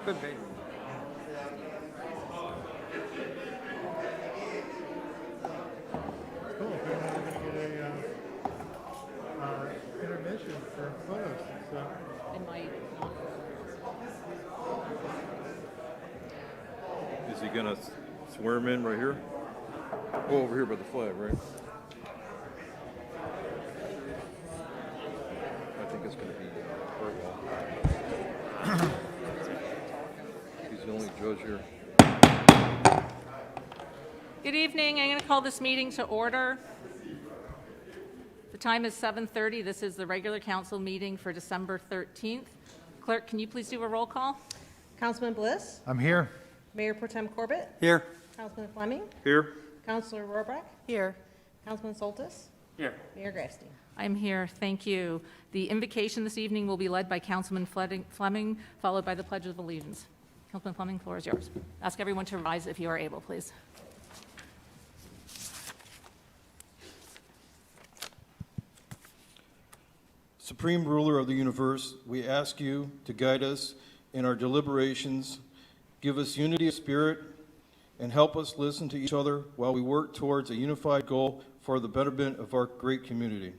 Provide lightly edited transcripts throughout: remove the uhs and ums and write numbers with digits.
Could be. Cool. If we're going to get a intermission for photos and stuff. It might. Is he gonna swear him in right here? Oh, over here by the flag, right? I think it's gonna be Hartwell. He's the only judge here. Good evening. I'm going to call this meeting to order. The time is 7:30. This is the regular council meeting for December 13th. Clerk, can you please do a roll call? Councilman Bliss, I'm here. Mayor Pro Tem Corbett, Here. Councilman Fleming, Here? Councilor Rohrbach, Here. Councilman Soltis, Here. Mayor Grafstein. I'm here. Thank you. The invocation this evening will be led by Councilman Fleming, followed by the Pledge of Allegiance. Councilman Fleming, the floor is yours. Ask everyone to rise if you are able, please. Supreme Ruler of the universe, we ask you to guide us in our deliberations, give us unity of spirit, and help us listen to each other while we work towards a unified goal for the betterment of our great community.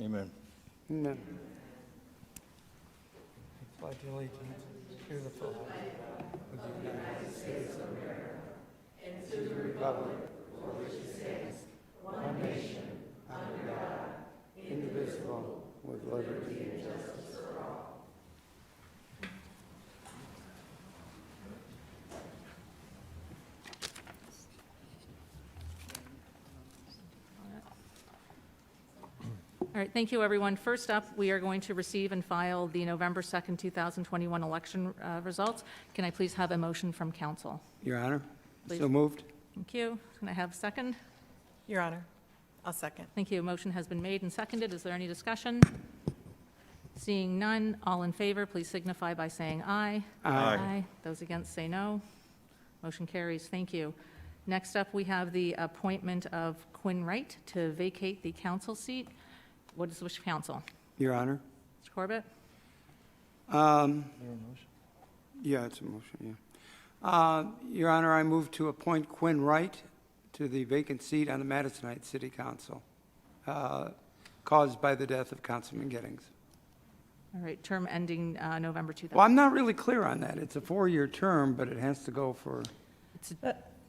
Amen. Amen. I pledge allegiance to the flag of the United States of America and to the republic for which it stands, one nation, under God, indivisible, with liberty and justice for all. All right, thank you, everyone. First up, we are going to receive and file the November 2nd, 2021 election results. Can I please have a motion from council? Your Honor, Please. so moved. Thank you. Can I have a second? Your Honor, I'll second. Thank you. A motion has been made and seconded. Is there any discussion? Seeing none, all in favor, please signify by saying aye. Aye. Those against say no. Motion carries. Thank you. Next up, we have the appointment of Quinn Wright to vacate the council seat. What is the wish of council? Your Honor. Mr. Corbett? Yeah, it's a motion, yeah. Your Honor, I move to appoint Quinn Wright to the vacant seat on the Madison Heights City Council, caused by the death of Councilman Giddings. All right, term ending November 2000. Well, I'm not really clear on that. It's a 4-year term, but it has to go for,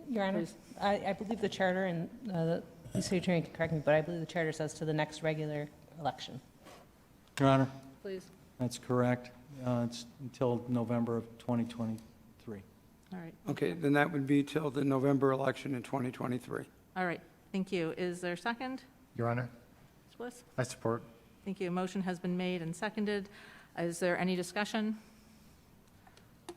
Your Honor, I believe the charter, and the city attorney can correct me, but I believe the charter says to the next regular election. Your Honor, Please. that's correct. It's until November of 2023. All right. okay, then that would be till the November election in 2023. All right. Thank you. Is there a second? Your Honor, Mr. Bliss? I support. Thank you. A motion has been made and seconded. Is there any discussion?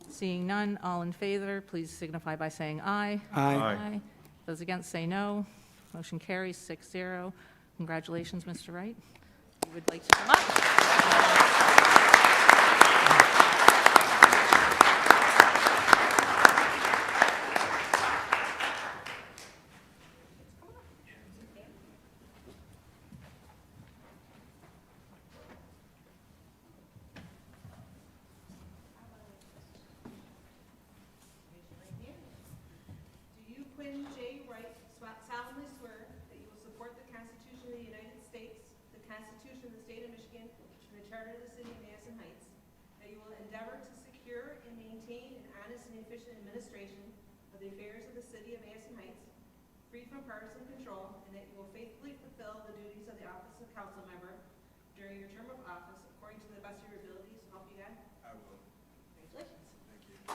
Seeing none, all in favor, please signify by saying aye. Aye. Those against say no. Motion carries 6-0. Congratulations, Mr. Wright. You would like to come up? Do you, Quinn J. Wright, solemnly swear that you will support the Constitution of the United States, the Constitution of the State of Michigan, and the Charter of the City of Madison Heights, that you will endeavor to secure and maintain an honest and efficient administration of the affairs of the City of Madison Heights, free from partisan control, and that you will faithfully fulfill the duties of the office of council member during your term of office according to the best of your abilities, so help you God? I will. Congratulations.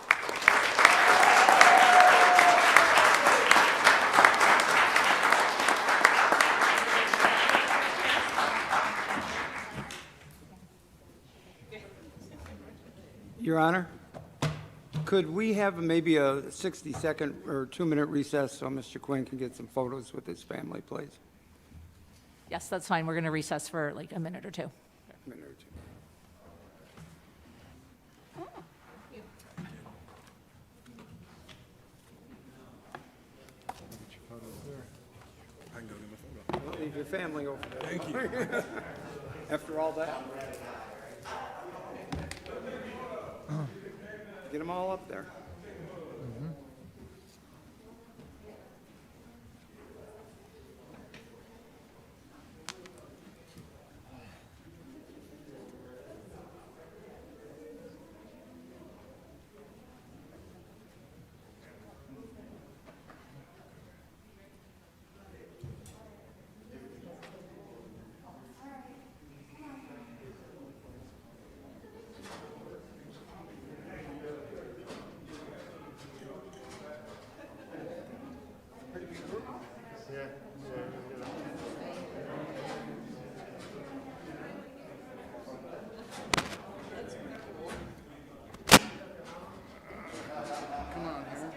Your Honor, could we have maybe a 60-second or 2-minute recess so Mr. Quinn can get some photos with his family, please? Yes, that's fine. We're going to recess for like a minute or two. A minute or two. Well, leave your family over there. Thank you. After all that. Get Get them all up there. Come on, Aaron.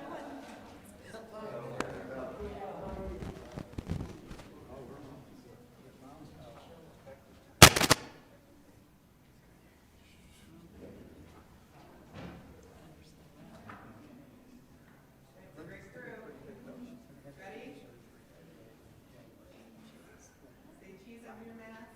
Say cheese on your mask.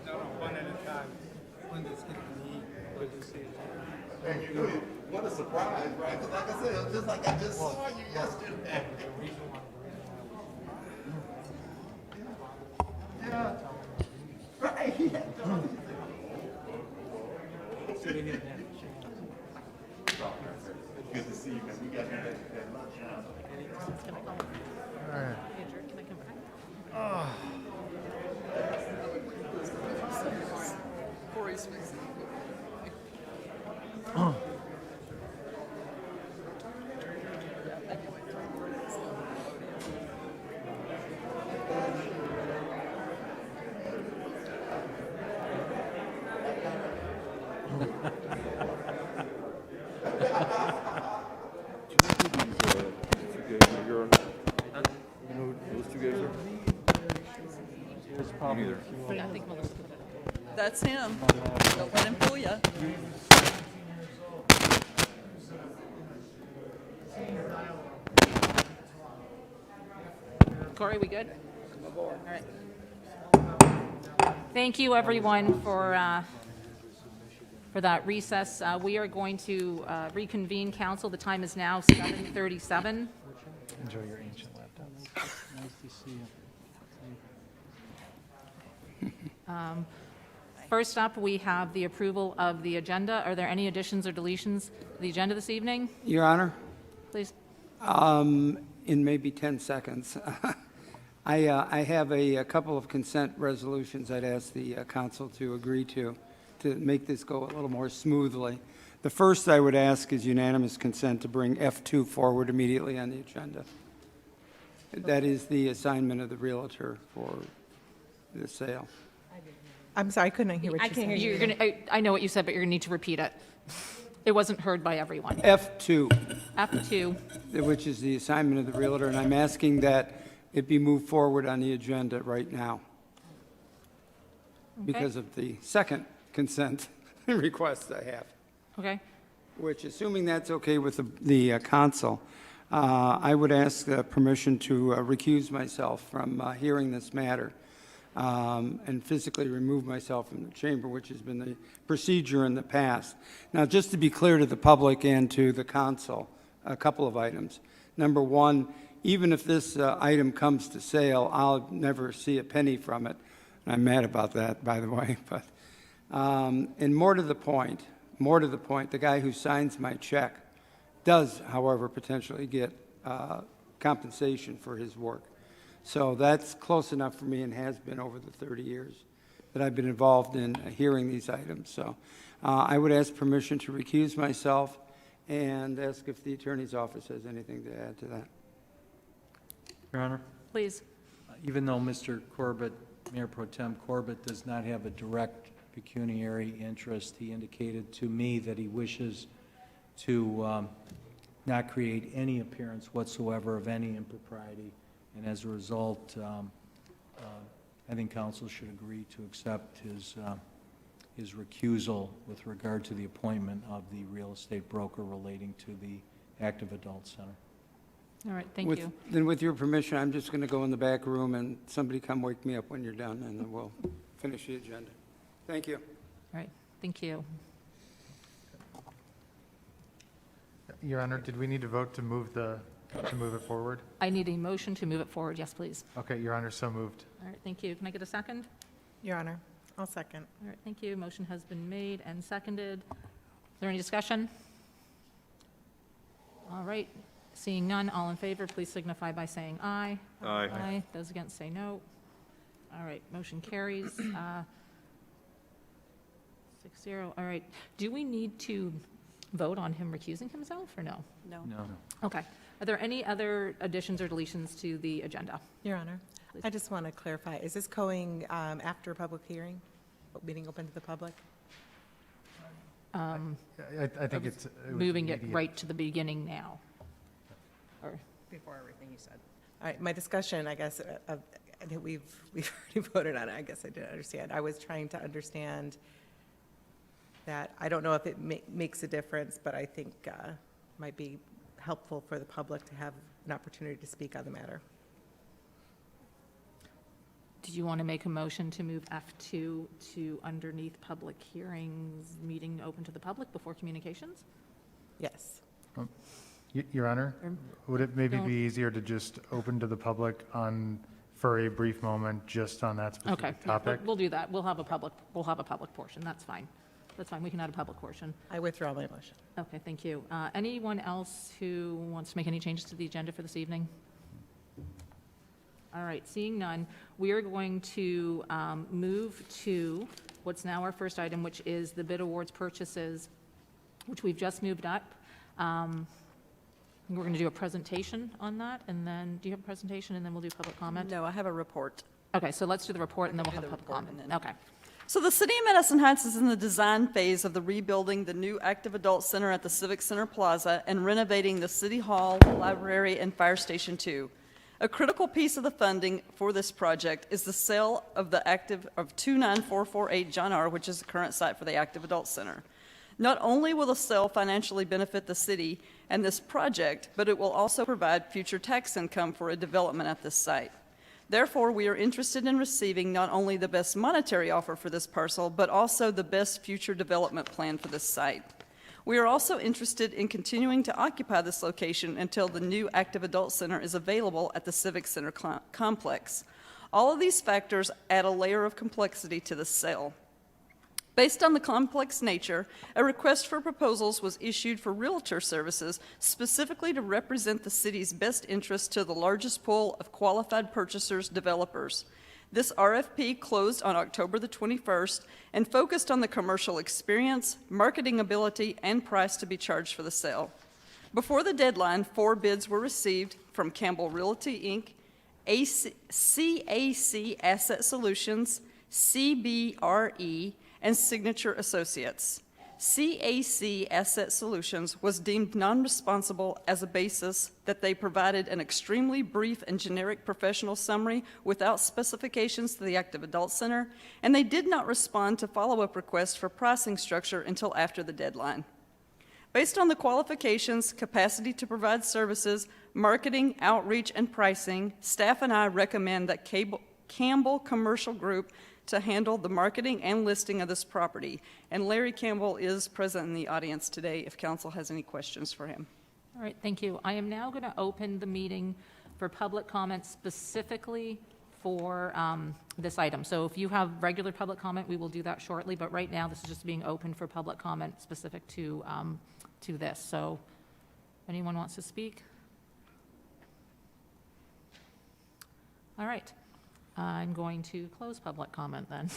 No, one at a time. One that's getting me, what you see. What a surprise, right? Because like I said, it was just like I just saw you yesterday. Yeah. Right. Good to see you, man. We got that lunch now. Those two guys are? There's probably Neither. a few Yeah, I others. think Melissa put it. That's him. Don't let him fool you. Corey, we good? All right. Thank you, everyone, for that recess. We are going to reconvene council. The time is now 7:37. Enjoy your ancient laptops. Nice to see you. First up, we have the approval of the agenda. Are there any additions or deletions to the agenda this evening? Your Honor, Please. in maybe 10 seconds. I have a couple of consent resolutions I'd ask the council to agree to make this go a little more smoothly. The first I would ask is unanimous consent to bring F2 forward immediately on the agenda. That is the assignment of the realtor for the sale. I'm sorry, I couldn't hear what you said. You're gonna, I know what you said, but you're going to need to repeat it. It wasn't heard by everyone. F2, F2, which is the assignment of the realtor, and I'm asking that it be moved forward on the agenda right now because of the second consent request I have, okay? which, assuming that's okay with the council, I would ask permission to recuse myself from hearing this matter and physically remove myself from the chamber, which has been the procedure in the past. Now, just to be clear to the public and to the council, a couple of items. Number one, even if this item comes to sale, I'll never see a penny from it. I'm mad about that, by the way. But and more to the point, the guy who signs my check does, however, potentially get compensation for his work. So that's close enough for me and has been over the 30 years that I've been involved in hearing these items. So I would ask permission to recuse myself and ask if the attorney's office has anything to add to that. Your Honor, Please. even though Mr. Corbett, Mayor Pro Tem Corbett, does not have a direct pecuniary interest, he indicated to me that he wishes to not create any appearance whatsoever of any impropriety And as a result, I think council should agree to accept his recusal with regard to the appointment of the real estate broker relating to the Active Adult Center. All right, thank you. Then with your permission, I'm just going to go in the back room and somebody come wake me up when you're done, and then we'll finish the agenda. Thank you. All right, thank you. Your Honor, did we need to vote to move it forward? I need a motion to move it forward. Yes, please. Okay, Your Honor, so moved. All right, thank you. Can I get a second? Your Honor, I'll second. All right, thank you. Motion has been made and seconded. Is there any discussion? All right, seeing none, all in favor, please signify by saying aye. Aye. Aye. Those against say no. All right, motion carries. 6-0. All right, do we need to vote on him recusing himself or no? No. No. Okay. Are there any other additions or deletions to the agenda? Your Honor, Please. I just want to clarify, is this going after a public hearing? Meeting open to the public? I think it was Moving it immediate. right to the beginning now? Or, Before everything you said. All right, my discussion, I guess, we've already voted on it. I guess I didn't understand. I was trying to understand that, I don't know if it makes a difference, but I think might be helpful for the public to have an opportunity to speak on the matter. did you want to make a motion to move F2 to underneath public hearings, meeting open to the public before communications? Yes. Your Honor, would it maybe Don't- be easier to just open to the public for a brief moment, just on that Okay, specific yeah, topic? we'll do that. We'll have a public portion. That's fine. That's fine. We can add a public portion. I withdraw my motion. Okay, thank you. Anyone else who wants to make any changes to the agenda for this evening? All right, seeing none, we are going to move to what's now our first item, which is the bid awards purchases, which we've just moved up. We're going to do a presentation on that, and then, do you have a presentation, and then we'll do public comment? No, I have a report. Okay, so let's do the report, and then we'll do have the public report comment. and then- Okay. So the City of Madison Heights is in the design phase of the rebuilding the new Active Adult Center at the Civic Center Plaza and renovating the City Hall, Library, and Fire Station 2. A critical piece of the funding for this project is the sale of the active of 29448 John R., which is the current site for the Active Adult Center. Not only will the sale financially benefit the city and this project, but it will also provide future tax income for a development at this site. Therefore, we are interested in receiving not only the best monetary offer for this parcel, but also the best future development plan for this site. We are also interested in continuing to occupy this location until the new Active Adult Center is available at the Civic Center complex. All of these factors add a layer of complexity to the sale. Based on the complex nature, a request for proposals was issued for realtor services specifically to represent the city's best interest to the largest pool of qualified purchasers, developers. This RFP closed on October the 21st and focused on the commercial experience, marketing ability, and price to be charged for the sale. Before the deadline, 4 bids were received from Campbell Realty, Inc., CAC Asset Solutions, CBRE, and Signature Associates. CAC Asset Solutions was deemed non-responsible as a basis that they provided an extremely brief and generic professional summary without specifications to the Active Adult Center, and they did not respond to follow-up requests for pricing structure until after the deadline. Based on the qualifications, capacity to provide services, marketing, outreach, and pricing, staff and I recommend that Campbell Commercial Group to handle the marketing and listing of this property. And Larry Campbell is present in the audience today if council has any questions for him. All right, thank you. I am now going to open the meeting for public comment specifically for this item. So if you have regular public comment, we will do that shortly, but right now this is just being open for public comment specific to this. So anyone wants to speak? All right. I'm going to close public comment then.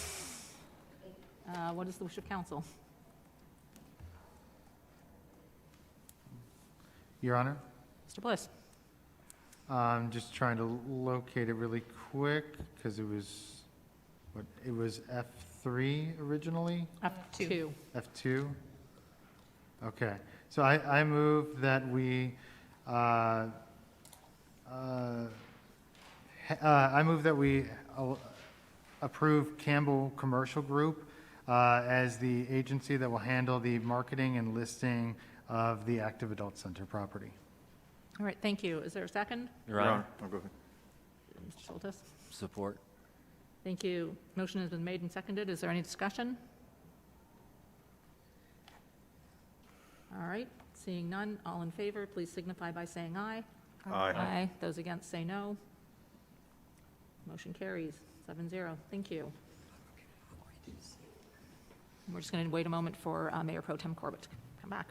What is the wish of council? Your Honor, Mr. Bliss? I'm just trying to locate it really quick, because it was F3 originally? F2. F2? Okay, so I move that we I move that we approve Campbell Commercial Group as the agency that will handle the marketing and listing of the active adult center property. All right, thank you. Is there a second? Your Honor. I'll go ahead. Mr. Schultes? Support. Thank you. Motion has been made and seconded. Is there any discussion? All right, seeing none, all in favor, please signify by saying aye. Aye. Those against say no. Motion carries 7-0. Thank you. We're just going to wait a moment for Mayor Pro Tem Corbett to come back.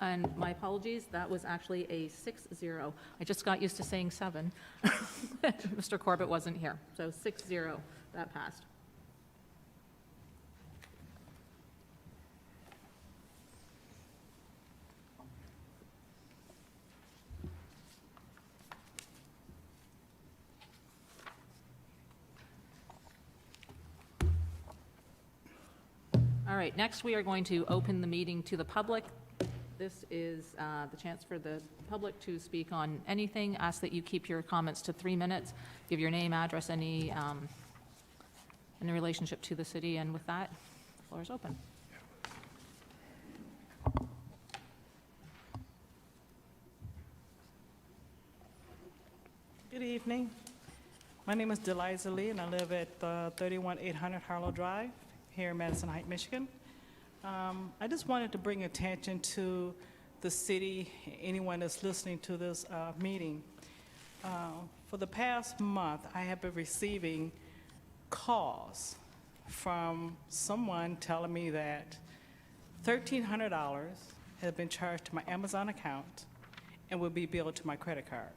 And my apologies, that was actually a 6-0. I just got used to saying 7. Mr. Corbett wasn't here, so 6-0, that passed. All right, next we are going to open the meeting to the public. This is the chance for the public to speak on anything. Ask that you keep your comments to 3 minutes. Give your name, address, any relationship to the city, and with that, the floor is open. Good evening. My name is Deliza Lee, and I live at 31800 Harlow Drive here in Madison Heights, Michigan. I just wanted to bring attention to the city, anyone that's listening to this meeting. For the past month, I have been receiving calls from someone telling me that $1,300 has been charged to my Amazon account and will be billed to my credit card.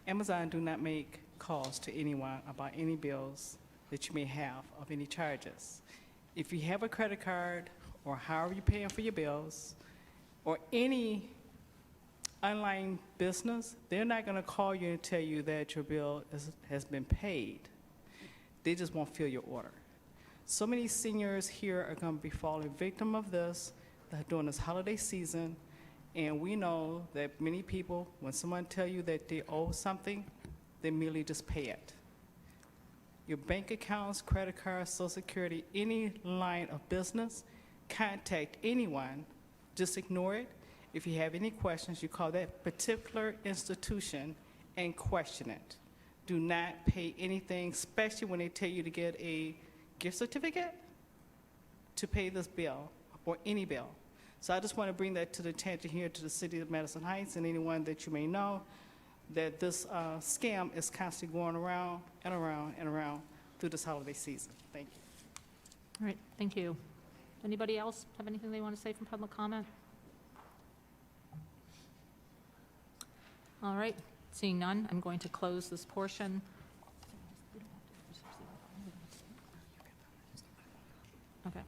Amazon do not make calls to anyone about any bills that you may have of any charges. If you have a credit card or however you're paying for your bills or any online business, they're not going to call you and tell you that your bill has been paid. They just won't fill your order. So many seniors here are going to be falling victim of this during this holiday season, and we know that many people, when someone tells you that they owe something, they merely just pay it. Your bank accounts, credit cards, Social Security, any line of business, contact anyone, just ignore it. If you have any questions, you call that particular institution and question it. Do not pay anything, especially when they tell you to get a gift certificate to pay this bill or any bill. So I just want to bring that to the attention here to the city of Madison Heights and anyone that you may know that this scam is constantly going around and around and around through this holiday season. Thank you. All right, thank you. Anybody else have anything they want to say from public comment? All right, seeing none, I'm going to close this portion. Okay.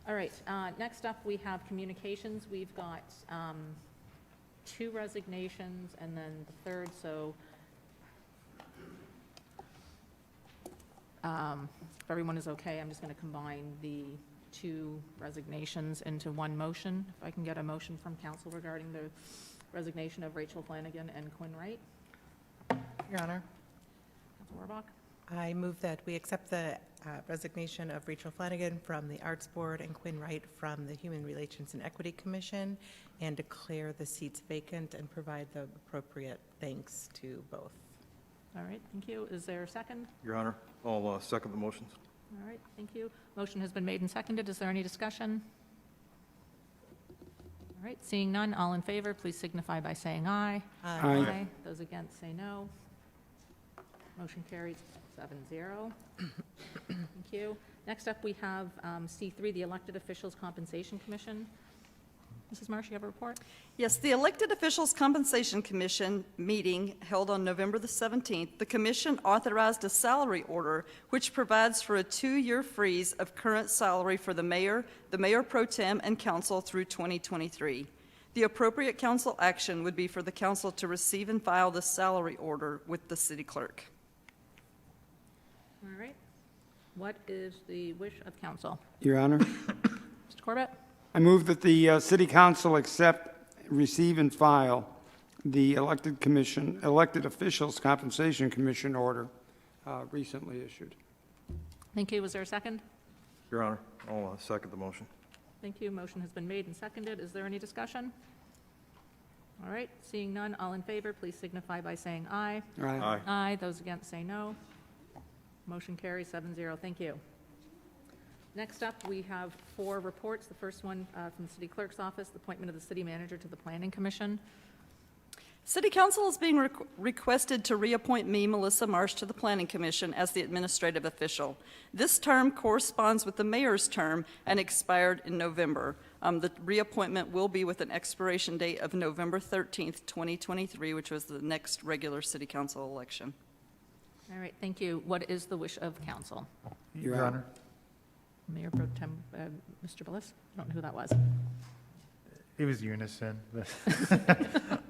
All right, next up we have communications. We've got 2 resignations and then the third, so if everyone is okay, I'm just going to combine the 2 resignations into one motion. If I can get a motion from council regarding the resignation of Rachel Flanagan and Quinn Wright. Your Honor, Council Rohrbach. I move that we accept the resignation of Rachel Flanagan from the Arts Board and Quinn Wright from the Human Relations and Equity Commission and declare the seats vacant and provide the appropriate thanks to both. All right, thank you. Is there a second? Your Honor, I'll second the motions. All right, thank you. Motion has been made and seconded. Is there any discussion? All right, seeing none, all in favor, please signify by saying aye. Aye. Those against say no. Motion carries 7-0. Thank you. Next up, we have C3, the Elected Officials Compensation Commission. Mrs. Marsh, you have a report? Yes, the Elected Officials Compensation Commission meeting held on November the 17th, the commission authorized a salary order which provides for a 2-year freeze of current salary for the mayor pro tem, and council through 2023. The appropriate council action would be for the council to receive and file the salary order with the city clerk. All right. What is the wish of council? Your Honor, Mr. Corbett? I move that the City Council accept, receive, and file the elected officials compensation commission order recently issued. Thank you. Was there a second? Your Honor, I'll second the motion. Thank you. Motion has been made and seconded. Is there any discussion? All right, seeing none, all in favor, please signify by saying aye. Aye. Aye. Those against say no. Motion carries 7-0. Thank you. Next up, we have 4 reports. The first one from the City Clerk's Office, the appointment of the City Manager to the Planning Commission. City Council is being requested to reappoint me, Melissa Marsh, to the Planning Commission as the administrative official. This term corresponds with the mayor's term and expired in November. The reappointment will be with an expiration date of November 13th, 2023, which was the next regular City Council election. All right, thank you. What is the wish of council? Your Honor. Mayor Pro Tem, Mr. Bliss? I don't know who that was. It was unison.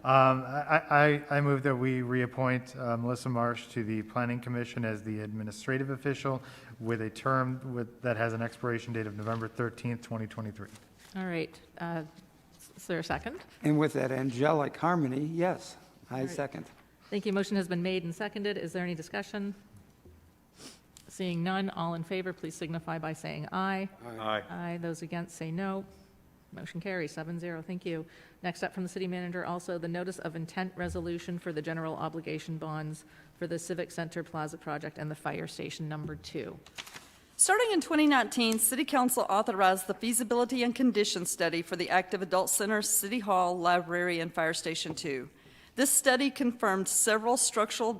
I move that we reappoint Melissa Marsh to the Planning Commission as the administrative official with a term that has an expiration date of November 13th, 2023. All right, is there a second? And with that angelic harmony, yes, I right. second. Thank you. Motion has been made and seconded. Is there any discussion? Seeing none, all in favor, please signify by saying aye. Aye. Aye. Those against say no. Motion carries 7-0. Thank you. Next up from the city manager, also the notice of intent resolution for the general obligation bonds for the Civic Center Plaza project and the fire station number 2. Starting in 2019, City Council authorized the feasibility and condition study for the Active Adult Center, City Hall, Library, and Fire Station 2. This study confirmed several structural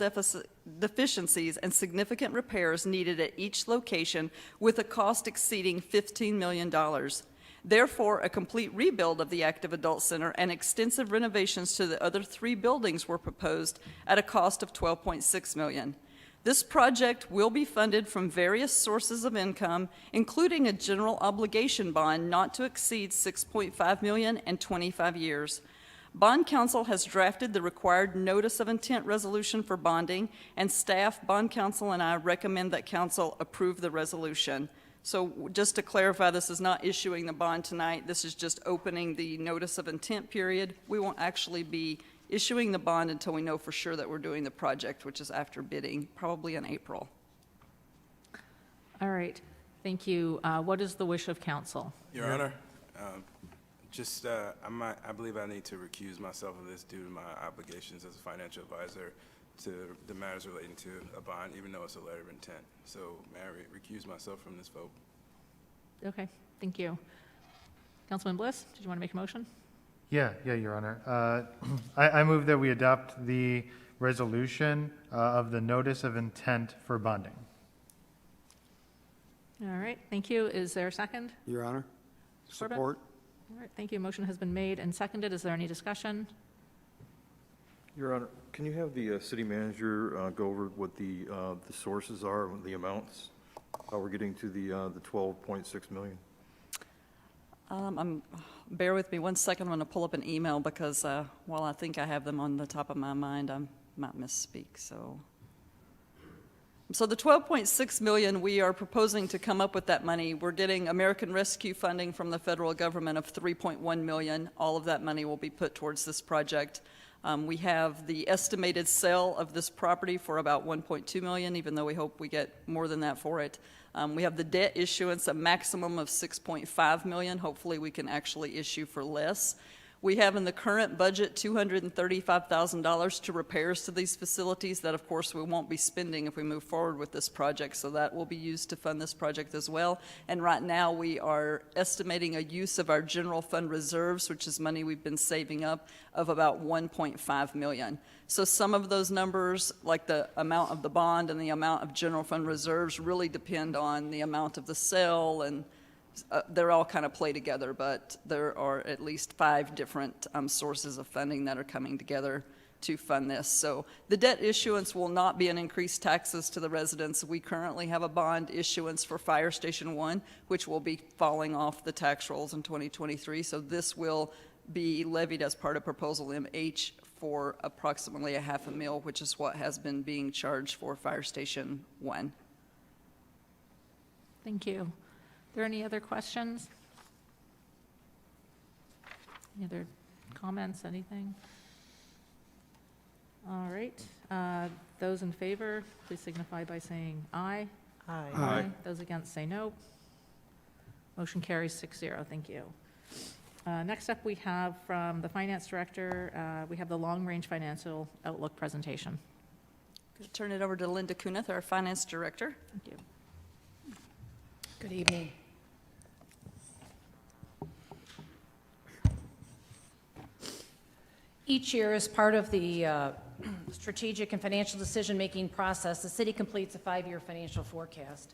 deficiencies and significant repairs needed at each location with a cost exceeding $15 million. Therefore, a complete rebuild of the Active Adult Center and extensive renovations to the other 3 buildings were proposed at a cost of $12.6 million. This project will be funded from various sources of income, including a general obligation bond not to exceed $6.5 million and 25 years. Bond Counsel has drafted the required notice of intent resolution for bonding, and staff, Bond Counsel, and I recommend that Council approve the resolution. So just to clarify, this is not issuing the bond tonight. This is just opening the notice of intent period. We won't actually be issuing the bond until we know for sure that we're doing the project, which is after bidding, probably in April. All right. Thank you. What is the wish of council? Your Honor, I believe I need to recuse myself of this due to my obligations as a financial advisor to the matters relating to a bond, even though it's a letter of intent. So may I recuse myself from this vote? Okay. Thank you. Councilman Bliss, did you want to make a motion? Yeah, Your Honor. I move that we adopt the resolution of the notice of intent for bonding. All right. Thank you. Is there a second? Your Honor, Corbett? support. All right. Thank you. Motion has been made and seconded. Is there any discussion? Your Honor, can you have the city manager go over what the sources are, the amounts, how we're getting to the 12.6 million? Bear with me 1 second. I'm going to pull up an email because while I think I have them on the top of my mind, I might misspeak. So the $12.6 million, we are proposing to come up with that money. We're getting American Rescue funding from the federal government of $3.1 million. All of that money will be put towards this project. We have the estimated sale of this property for about $1.2 million, even though we hope we get more than that for it. We have the debt issuance, a maximum of $6.5 million. Hopefully we can actually issue for less. We have in the current budget $235,000 to repairs to these facilities that, of course, we won't be spending if we move forward with this project, so that will be used to fund this project as well. And right now we are estimating a use of our general fund reserves, which is money we've been saving up, of about $1.5 million. So some of those numbers, like the amount of the bond and the amount of general fund reserves, really depend on the amount of the sale, and they're all kind of play together, but there are at least 5 different sources of funding that are coming together to fund this. So the debt issuance will not be an increased taxes to the residents. We currently have a bond issuance for Fire Station 1, which will be falling off the tax rolls in 2023. So this will be levied as part of Proposal MH for approximately $500,000, which is what has been being charged for Fire Station 1. Thank you. Are there any other questions? Any other comments, anything? All right. Those in favor, please signify by saying aye. Aye. Aye. Those against say no. Motion carries 6-0. Thank you. Next up, we have from the Finance Director, we have the Long-Range Financial Outlook presentation. Going to turn it over to Linda Kunith, our Finance Director. Thank you. Good evening. Each year, as part of the strategic and financial decision-making process, the city completes a 5-year financial forecast.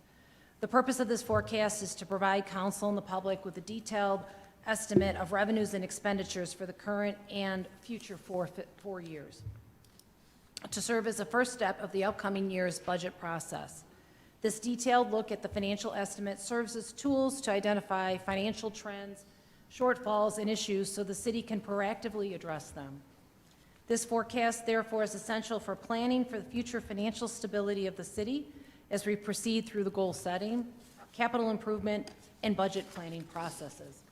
The purpose of this forecast is to provide council and the public with a detailed estimate of revenues and expenditures for the current and future 4 years, to serve as a first step of the upcoming year's budget process. This detailed look at the financial estimate serves as tools to identify financial trends, shortfalls, and issues so the city can proactively address them. This forecast, therefore, is essential for planning for the future financial stability of the city as we proceed through the goal setting, capital improvement, and budget planning processes.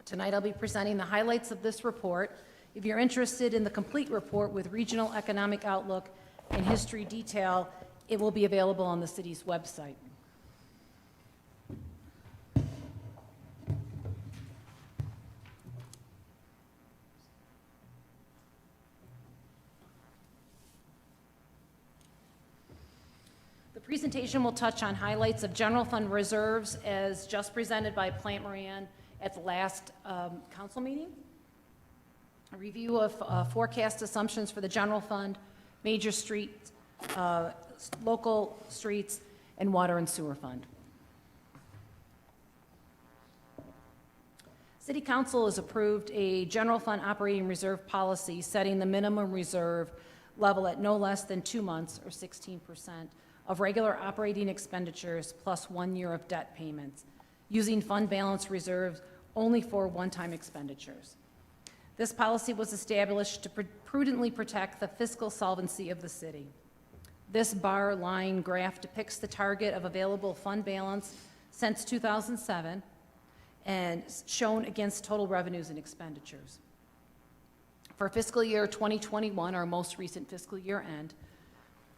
Tonight, I'll be presenting the highlights of this report. If you're interested in the complete report with regional economic outlook and history detail, it will be available on the city's website. The presentation will touch on highlights of general fund reserves as just presented by Plant Moran at the last council meeting, a review of forecast assumptions for the general fund, major streets, local streets, and water and sewer fund. City Council has approved a general fund operating reserve policy setting the minimum reserve level at no less than 2 months, or 16%, of regular operating expenditures plus 1 year of debt payments, using fund balance reserves only for one-time expenditures. This policy was established to prudently protect the fiscal solvency of the city. This bar line graph depicts the target of available fund balance since 2007 and shown against total revenues and expenditures. For fiscal year 2021, our most recent fiscal year end,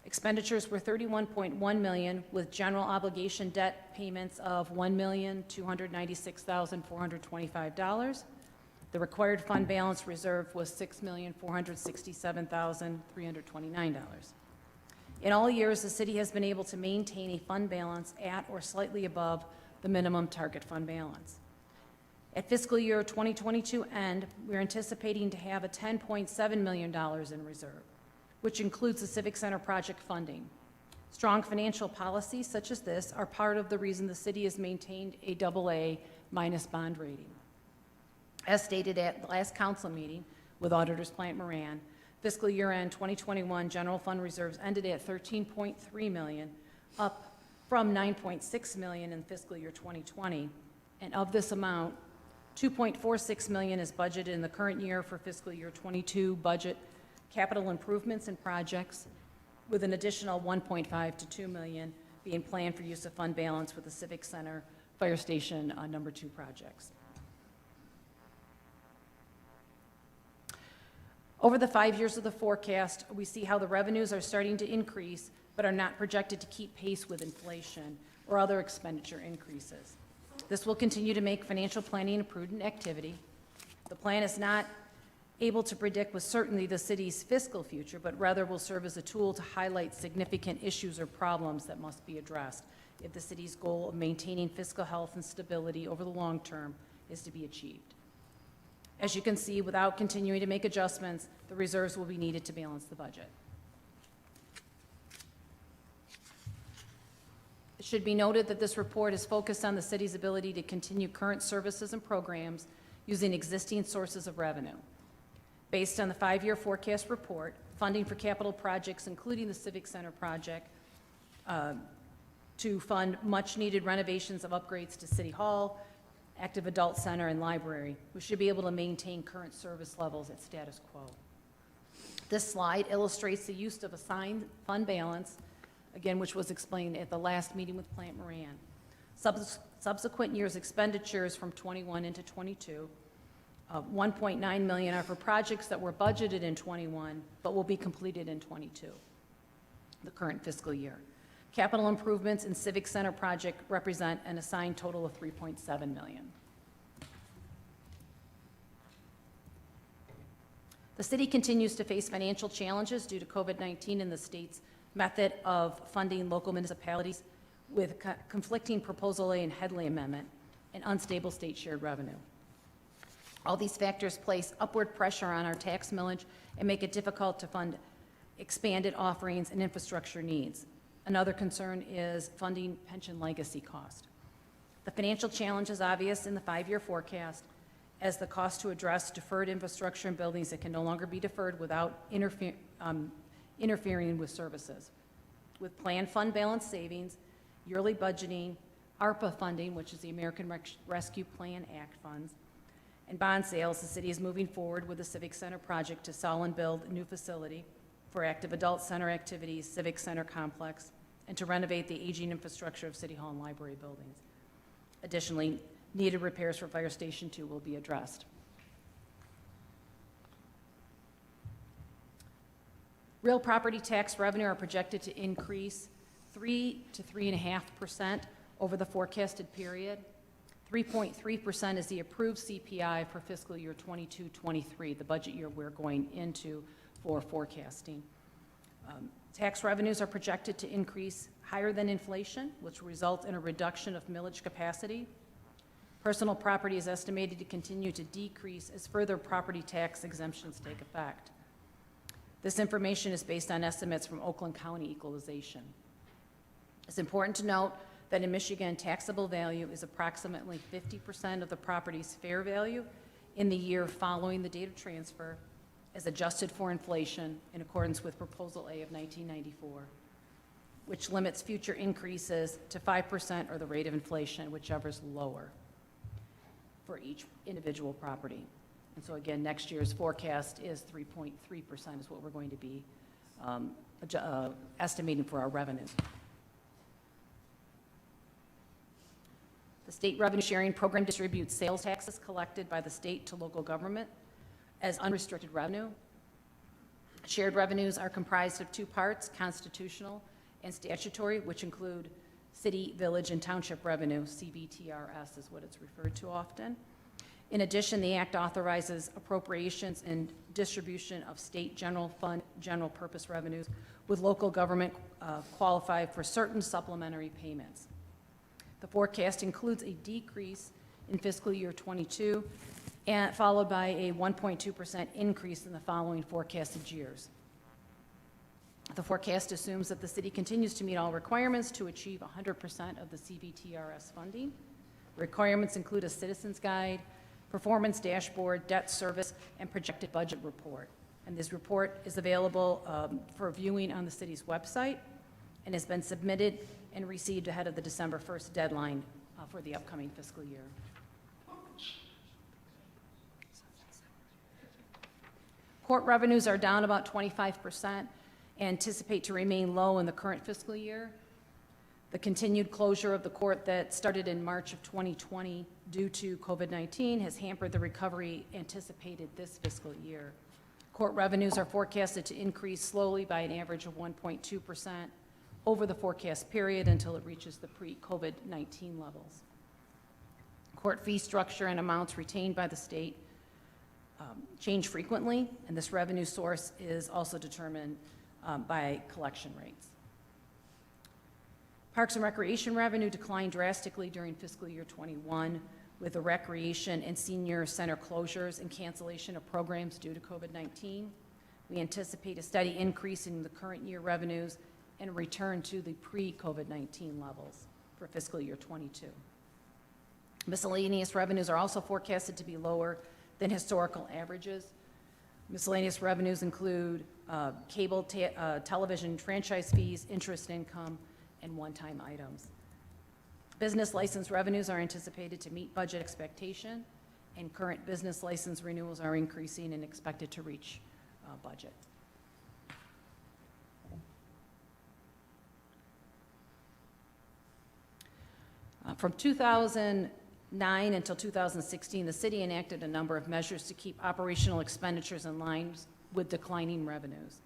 expenditures were $31.1 million, with general obligation debt payments of $1,296,425. The required fund balance reserve was $6,467,329. In all years, the city has been able to maintain a fund balance at or slightly above the minimum target fund balance. At fiscal year 2022 end, we're anticipating to have a $10.7 million in reserve, which includes the Civic Center project funding. Strong financial policies such as this are part of the reason the city has maintained a AA- bond rating. As stated at the last council meeting with Auditors Plant Moran, fiscal year end 2021 general fund reserves ended at $13.3 million, up from $9.6 million in fiscal year 2020. And of this amount, $2.46 million is budgeted in the current year for fiscal year 22 budget capital improvements and projects, with an additional $1.5 to $2 million being planned for use of fund balance with the Civic Center Fire Station number 2 projects. Over the 5 years of the forecast, we see how the revenues are starting to increase, but are not projected to keep pace with inflation or other expenditure increases. This will continue to make financial planning a prudent activity. The plan is not able to predict with certainty the city's fiscal future, but rather will serve as a tool to highlight significant issues or problems that must be addressed if the city's goal of maintaining fiscal health and stability over the long term is to be achieved. As you can see, without continuing to make adjustments, the reserves will be needed to balance the budget. It should be noted that this report is focused on the city's ability to continue current services and programs using existing sources of revenue. Based on the 5-year forecast report, funding for capital projects, including the Civic Center project, to fund much-needed renovations of upgrades to City Hall, Active Adult Center, and Library, we should be able to maintain current service levels at status quo. This slide illustrates the use of assigned fund balance, again, which was explained at the last meeting with Plant Moran. Subsequent years' expenditures from '21 into '22, 1.9 million are for projects that were budgeted in '21 but will be completed in '22, the current fiscal year. Capital improvements in Civic Center project represent an assigned total of 3.7 million. The city continues to face financial challenges due to COVID-19 and the state's method of funding local municipalities with conflicting Proposal A and Headley Amendment and unstable state shared revenue. All these factors place upward pressure on our tax millage and make it difficult to fund expanded offerings and infrastructure needs. Another concern is funding pension legacy cost. The financial challenge is obvious in the 5-year forecast, as the cost to address deferred infrastructure and buildings that can no longer be deferred without interfering with services. With planned fund balance savings, yearly budgeting, ARPA funding, which is the American Rescue Plan Act funds, and bond sales, the city is moving forward with the Civic Center project to sell and build a new facility for active adult center activities, Civic Center complex, and to renovate the aging infrastructure of City Hall and library buildings. Additionally, needed repairs for Fire Station 2 will be addressed. Real property tax revenue are projected to increase 3 to 3.5% over the forecasted period. 3.3% is the approved CPI for fiscal year 22-23, the budget year we're going into for forecasting. Tax revenues are projected to increase higher than inflation, which will result in a reduction of millage capacity. Personal property is estimated to continue to decrease as further property tax exemptions take effect. This information is based on estimates from Oakland County Equalization. It's important to note that in Michigan, taxable value is approximately 50% of the property's fair value in the year following the date of transfer, as adjusted for inflation in accordance with Proposal A of 1994, which limits future increases to 5% or the rate of inflation, whichever is lower for each individual property. And so again, next year's forecast is 3.3% is what we're going to be estimating for our revenues. The state revenue sharing program distributes sales taxes collected by the state to local government as unrestricted revenue. Shared revenues are comprised of two parts, constitutional and statutory, which include city, village, and township revenue. CBTRS is what it's referred to often. In addition, the Act authorizes appropriations and distribution of state general fund, general purpose revenues, with local government qualify for certain supplementary payments. The forecast includes a decrease in fiscal year 22, and followed by a 1.2% increase in the following forecasted years. The forecast assumes that the city continues to meet all requirements to achieve 100% of the CBTRS funding. Requirements include a citizen's guide, performance dashboard, debt service, and projected budget report. And this report is available for viewing on the city's website and has been submitted and received ahead of the December 1st deadline for the upcoming fiscal year. Court revenues are down about 25%, anticipate to remain low in the current fiscal year. The continued closure of the court that started in March of 2020 due to COVID-19 has hampered the recovery anticipated this fiscal year. Court revenues are forecasted to increase slowly by an average of 1.2% over the forecast period until it reaches the pre-COVID-19 levels. Court fee structure and amounts retained by the state change frequently, and this revenue source is also determined by collection rates. Parks and Recreation revenue declined drastically during fiscal year 21 with the recreation and senior center closures and cancellation of programs due to COVID-19. We anticipate a steady increase in the current year revenues and a return to the pre-COVID-19 levels for fiscal year 22. Miscellaneous revenues are also forecasted to be lower than historical averages. Miscellaneous revenues include cable television franchise fees, interest income, and one-time items. Business license revenues are anticipated to meet budget expectation, and current business license renewals are increasing and expected to reach budget. From 2009 until 2016, the city enacted a number of measures to keep operational expenditures in line with declining revenues.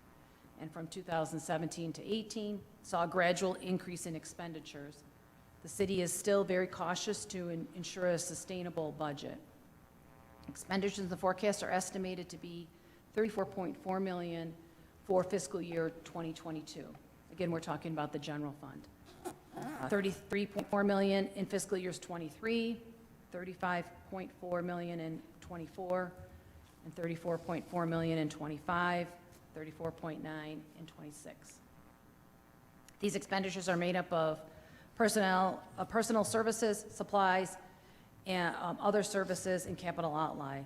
And from 2017 to 18, saw a gradual increase in expenditures. The city is still very cautious to ensure a sustainable budget. Expenditures in the forecast are estimated to be $34.4 million for fiscal year 2022. Again, we're talking about the general fund. $33.4 million in fiscal years 23, $35.4 million in 24, and $34.4 million in 25, $34.9 in 26. These expenditures are made up of personal services, supplies, and other services and capital outlay.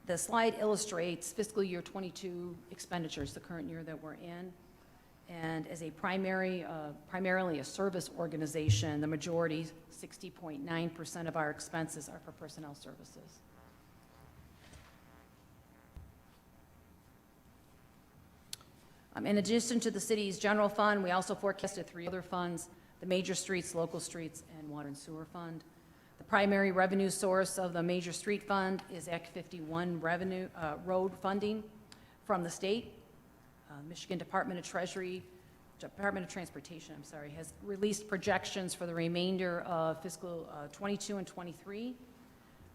The slide illustrates fiscal year 22 expenditures, the current year that we're in. And as a primarily a service organization, the majority, 60.9% of our expenses are for personnel services. In addition to the city's general fund, we also forecasted 3 other funds: the major streets, local streets, and water and sewer fund. The primary revenue source of the major street fund is Act 51 revenue, road funding from the state. Michigan Department of Transportation, has released projections for the remainder of fiscal 22 and 23.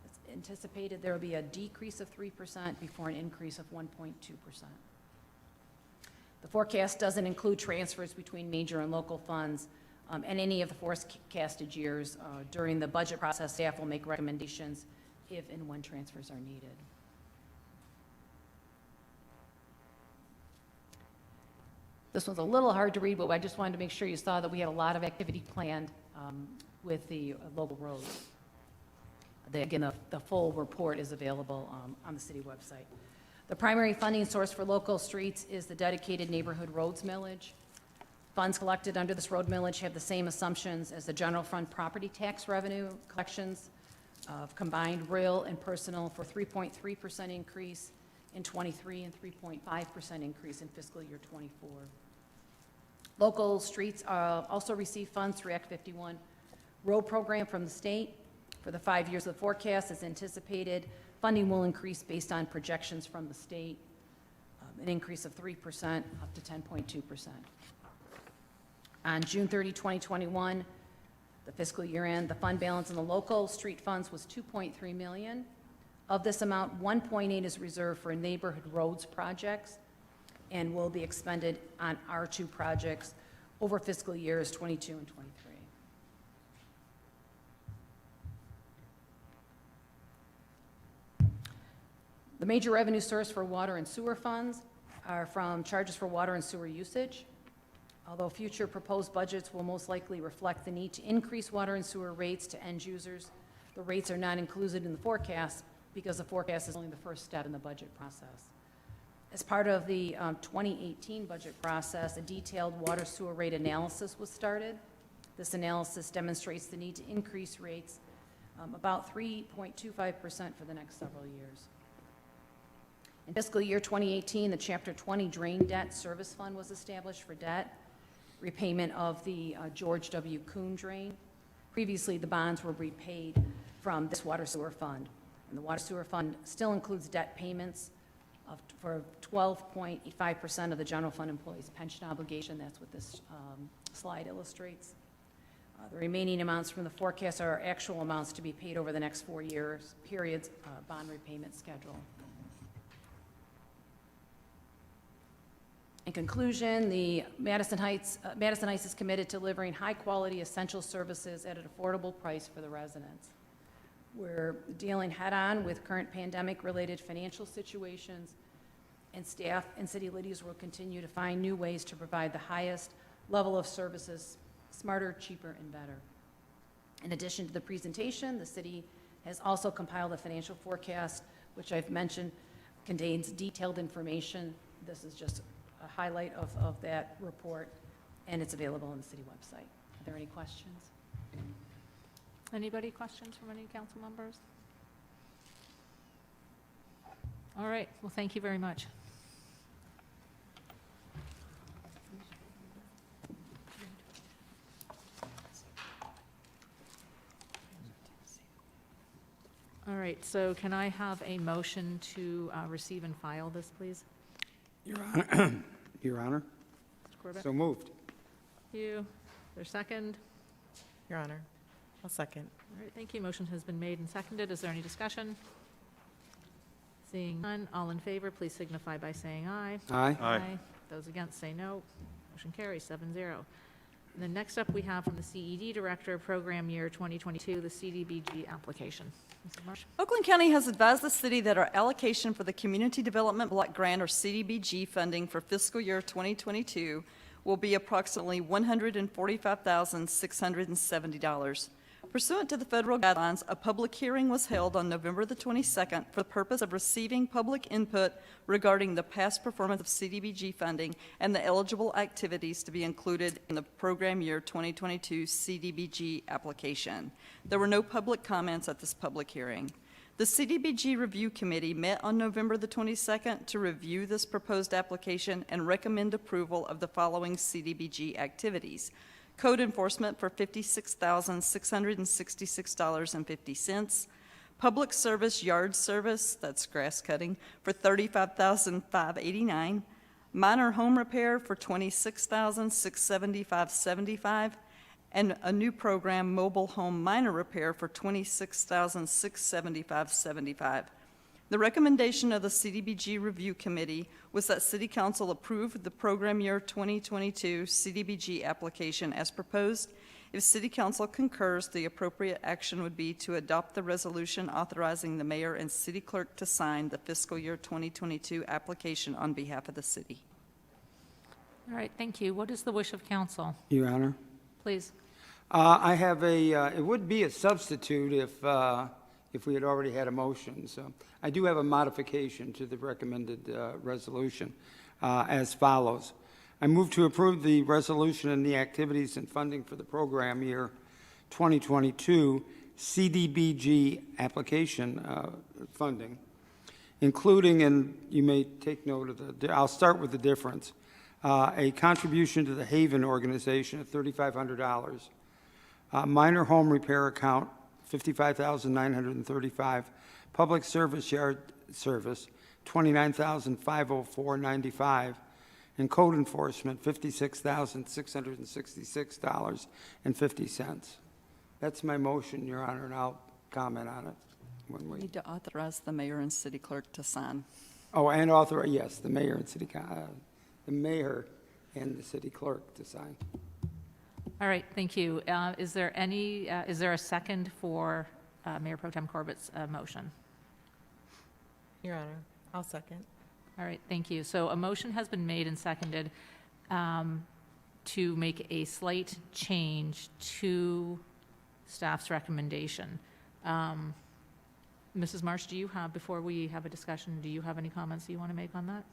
It's anticipated there will be a decrease of 3% before an increase of 1.2%. The forecast doesn't include transfers between major and local funds, and any of the forecasted years. During the budget process, staff will make recommendations if and when transfers are needed. This one's a little hard to read, but I just wanted to make sure you saw that we had a lot of activity planned with the local roads. Again, the full report is available on the city website. The primary funding source for local streets is the dedicated neighborhood roads millage. Funds collected under this road millage have the same assumptions as the general fund property tax revenue collections of combined real and personal for 3.3% increase in 23 and 3.5% increase in fiscal year 24. Local streets also receive funds through Act 51 road program from the state. For the 5 years of the forecast, as anticipated, funding will increase based on projections from the state, an increase of 3% up to 10.2%. On June 30, 2021, the fiscal year end, the fund balance in the local street funds was $2.3 million. Of this amount, 1.8 is reserved for neighborhood roads projects and will be expended on R2 projects over fiscal years 22 and 23. The major revenue source for water and sewer funds are from charges for water and sewer usage. Although future proposed budgets will most likely reflect the need to increase water and sewer rates to end users, the rates are not included in the forecast because the forecast is only the first step in the budget process. As part of the 2018 budget process, a detailed water sewer rate analysis was started. This analysis demonstrates the need to increase rates about 3.25% for the next several years. In fiscal year 2018, the Chapter 20 Drain Debt Service Fund was established for debt repayment of the George W. Kuhn drain. Previously, the bonds were repaid from this water sewer fund. And the water sewer fund still includes debt payments for 12.85% of the general fund employees' pension obligation. That's what this slide illustrates. The remaining amounts from the forecast are actual amounts to be paid over the next 4 years, periods, bond repayment schedule. In conclusion, the Madison Heights is committed to delivering high-quality essential services at an affordable price for the residents. We're dealing head-on with current pandemic-related financial situations, and staff and city leaders will continue to find new ways to provide the highest level of services, smarter, cheaper, and better. In addition to the presentation, the city has also compiled a financial forecast, which I've mentioned contains detailed information. This is just a highlight of that report, and it's available on the city website. Are there any questions? Anybody questions from any council members? All right, well, thank you very much. All right, so can I have a motion to receive and file this, please? Your Honor. Your Honor. Mr. Corbett? So moved. Thank you. Is there a second? Your Honor, I'll second. All right, thank you. Motion has been made and seconded. Is there any discussion? Seeing none, all in favor, please signify by saying aye. Aye. Aye. Those against say no. Motion carries 7-0. And then next up, we have from the CED Director, Program Year 2022, the Cdbg Application. Mrs. Marsh? Oakland County has advised the city that our allocation for the Community Development Block Grant, or CDBG, funding for fiscal year 2022 will be approximately $145,670. Pursuant to the federal guidelines, a public hearing was held on November the 22nd for the purpose of receiving public input regarding the past performance of CDBG funding and the eligible activities to be included in the program year 2022 CDBG application. There were no public comments at this public hearing. The CDBG Review Committee met on November the 22nd to review this proposed application and recommend approval of the following CDBG activities: code enforcement for $56,666.50, public service yard service, that's grass cutting, for $35,589, minor home repair for $26,675.75, and a new program, mobile home minor repair, for $26,675.75. The recommendation of the CDBG Review Committee was that City Council approve the program year 2022 CDBG application as proposed. If City Council concurs, the appropriate action would be to adopt the resolution authorizing the mayor and city clerk to sign the fiscal year 2022 application on behalf of the city. All right, thank you. What is the wish of council? Your Honor. Please. I have it would be a substitute if we had already had a motion. So I do have a modification to the recommended resolution as follows. I move to approve the resolution and the activities and funding for the program year 2022 CDBG application funding, including, and you may take note of I'll start with the difference, a contribution to the Haven organization of $3,500, minor home repair account, $55,935, public service yard service, $29,504.95, and code enforcement, $56,666.50. That's my motion, Your Honor, and I'll comment on it when We we. need to authorize the mayor and city clerk to sign. Oh, and yes, the mayor and the mayor and the city clerk to sign. All right, thank you. Is there a second for Mayor Pro Tem Corbett's motion? Your Honor, I'll second. All right, thank you. So a motion has been made and seconded to make a slight change to staff's recommendation. Mrs. Marsh, before we have a discussion, do you have any comments you want to make on that?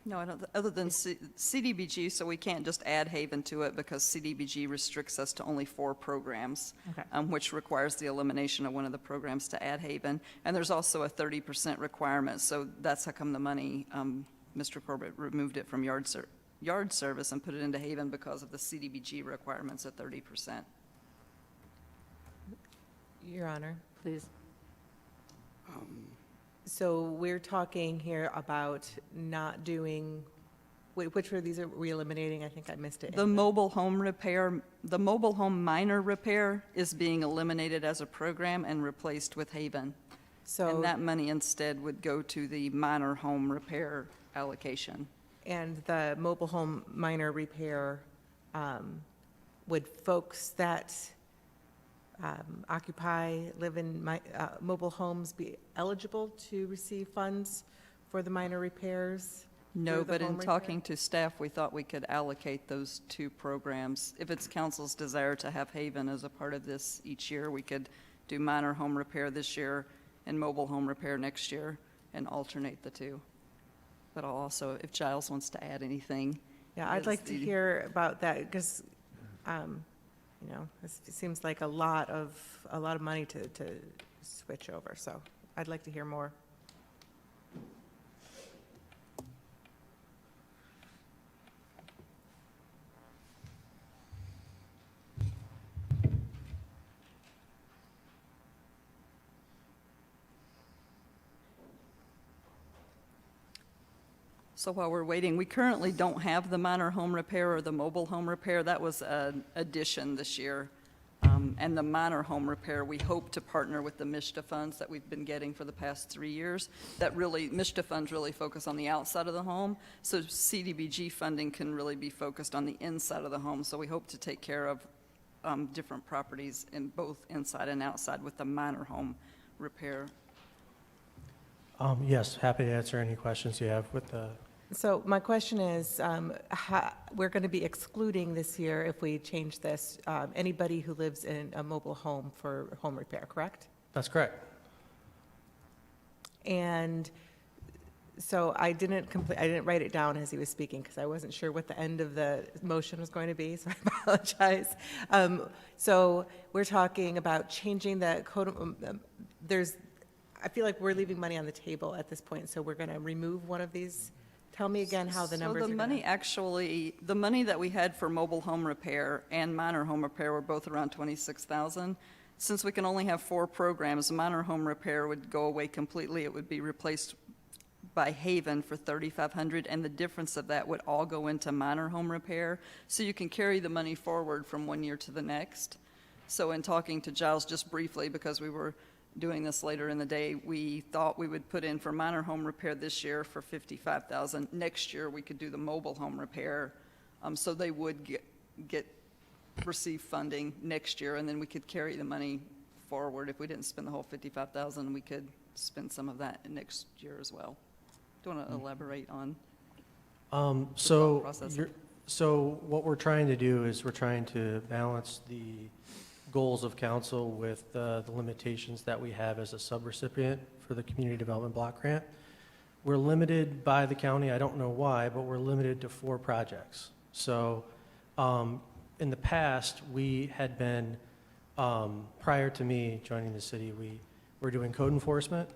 No, I don't, other than CDBG, so we can't just add Haven to it because CDBG restricts us to only 4 programs, Okay. Which requires the elimination of one of the programs to add Haven. And there's also a 30% requirement, so that's how come the money, Mr. Corbett removed it from yard service and put it into Haven because of the CDBG requirements at 30%. Your Honor. Please. So we're talking here about not doing, which are these are we eliminating? I think I missed it. The mobile home repair, the mobile home minor repair is being eliminated as a program and replaced with Haven. So, And that money instead would go to the minor home repair allocation. and the mobile home minor repair, would folks that live in mobile homes be eligible to receive funds for the minor repairs? No, through the but in home repair? talking to staff, we thought we could allocate those 2 programs. If it's council's desire to have Haven as a part of this each year, we could do minor home repair this year and mobile home repair next year and alternate the 2. But I'll also, if Giles wants to add anything. Yeah, I'd as like to the- hear about that, because, it seems like a lot of money to switch over, so I'd like to hear more. So while we're waiting, we currently don't have the minor home repair or the mobile home repair. That was an addition this year. And the minor home repair, we hope to partner with the MSHDA funds that we've been getting for the past 3 years. That really, MSHDA funds really focus on the outside of the home, so CDBG funding can really be focused on the inside of the home. So we hope to take care of different properties in both inside and outside with the minor home repair. Yes, happy to answer any questions you have with the. So my question is, we're going to be excluding this year, if we change this, anybody who lives in a mobile home for home repair, correct? That's correct. And so I didn't write it down as he was speaking because I wasn't sure what the end of the motion was going to be, so I apologize. So we're talking about changing the code. I feel like we're leaving money on the table at this point, so we're going to remove one of these. Tell me again how the numbers are So the money actually, the money that we had for mobile home repair and minor home repair were both around 26,000. Since we can only have 4 programs, minor home repair would go away completely. It would be replaced by Haven for 3,500, and the difference of that would all go into minor home repair. So you can carry the money forward from one year to the next. So in talking to Giles just briefly, because we were doing this later in the day, we thought we would put in for minor home repair this year for 55,000. Next year, we could do the mobile home repair. So they would receive funding next year, and then we could carry the money forward. If we didn't spend the whole 55,000, we could spend some of that next year as well. Do you want to elaborate on? So what we're trying to do is we're trying to balance the goals of council with the limitations that we have as a subrecipient for the Community Development Block Grant. We're limited by the county, I don't know why, but we're limited to 4 projects. So in the past, we had been, prior to me joining the city, we were doing code enforcement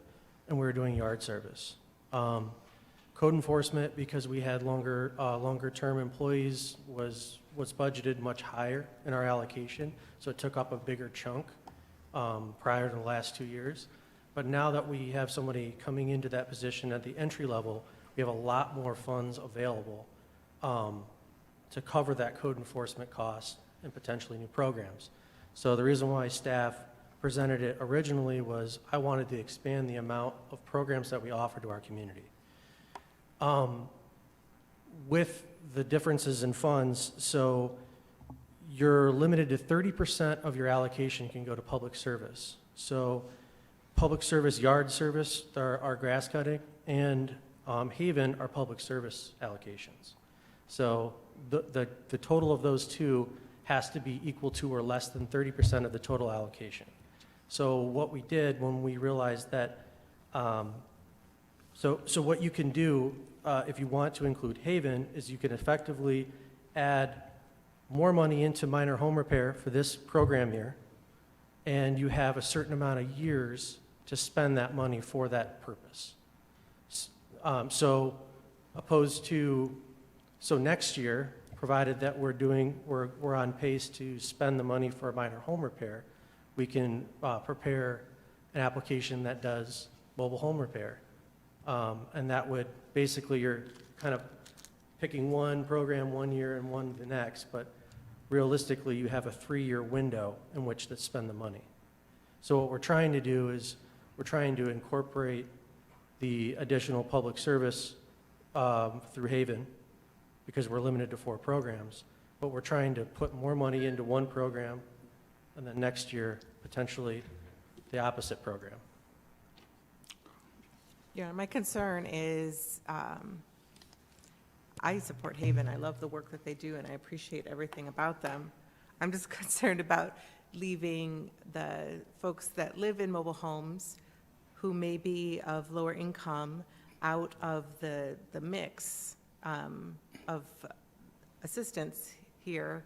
and we were doing yard service. Code enforcement, because we had longer term employees, was budgeted much higher in our allocation, so it took up a bigger chunk prior to the last 2 years. But now that we have somebody coming into that position at the entry level, we have a lot more funds available to cover that code enforcement cost and potentially new programs. So the reason why staff presented it originally was I wanted to expand the amount of programs that we offer to our community. With the differences in funds, so you're limited to 30% of your allocation can go to public service. So public service, yard service, our grass cutting, and Haven are public service allocations. So the total of those two has to be equal to or less than 30% of the total allocation. So what we did when we realized that, so what you can do if you want to include Haven is you can effectively add more money into minor home repair for this program year, and you have a certain amount of years to spend that money for that purpose. So next year, provided that we're on pace to spend the money for minor home repair, we can prepare an application that does mobile home repair. And that would, basically, you're kind of picking one program one year and one the next, but realistically, you have a 3-year window in which to spend the money. So what we're trying to do is we're trying to incorporate the additional public service through Haven, because we're limited to 4 programs, but we're trying to put more money into one program, and then next year, potentially, the opposite program. Yeah, my concern is, I support Haven. I love the work that they do, and I appreciate everything about them. I'm just concerned about leaving the folks that live in mobile homes who may be of lower income out of the mix of assistance here.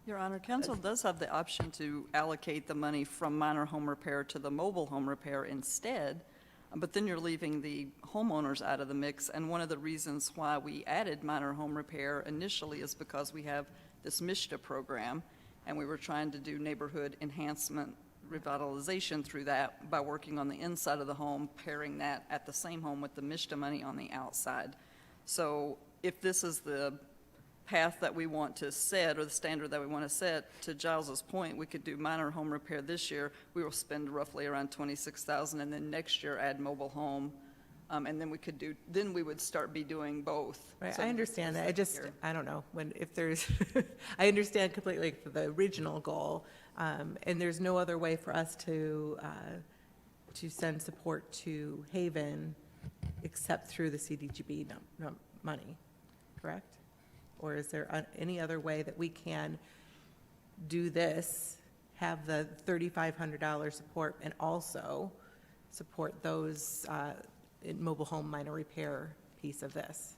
Your Honor, council does have the option to allocate the money from minor home repair to the mobile home repair instead, but then you're leaving the homeowners out of the mix. And one of the reasons why we added minor home repair initially is because we have this MSHDA program, and we were trying to do neighborhood enhancement revitalization through that by working on the inside of the home, pairing that at the same home with the MSHDA money on the outside. So if this is the path that we want to set, or the standard that we want to set, to Giles's point, we could do minor home repair this year. We will spend roughly around $26,000, and then next year add mobile home. And then we would start be doing both. Right, So I understand that. year. I don't know, if there's, I understand completely the original goal, and there's no other way for us to send support to Haven except through the CDBG money, correct? Or is there any other way that we can do this, have the $3,500 support, and also support those in mobile home minor repair piece of this,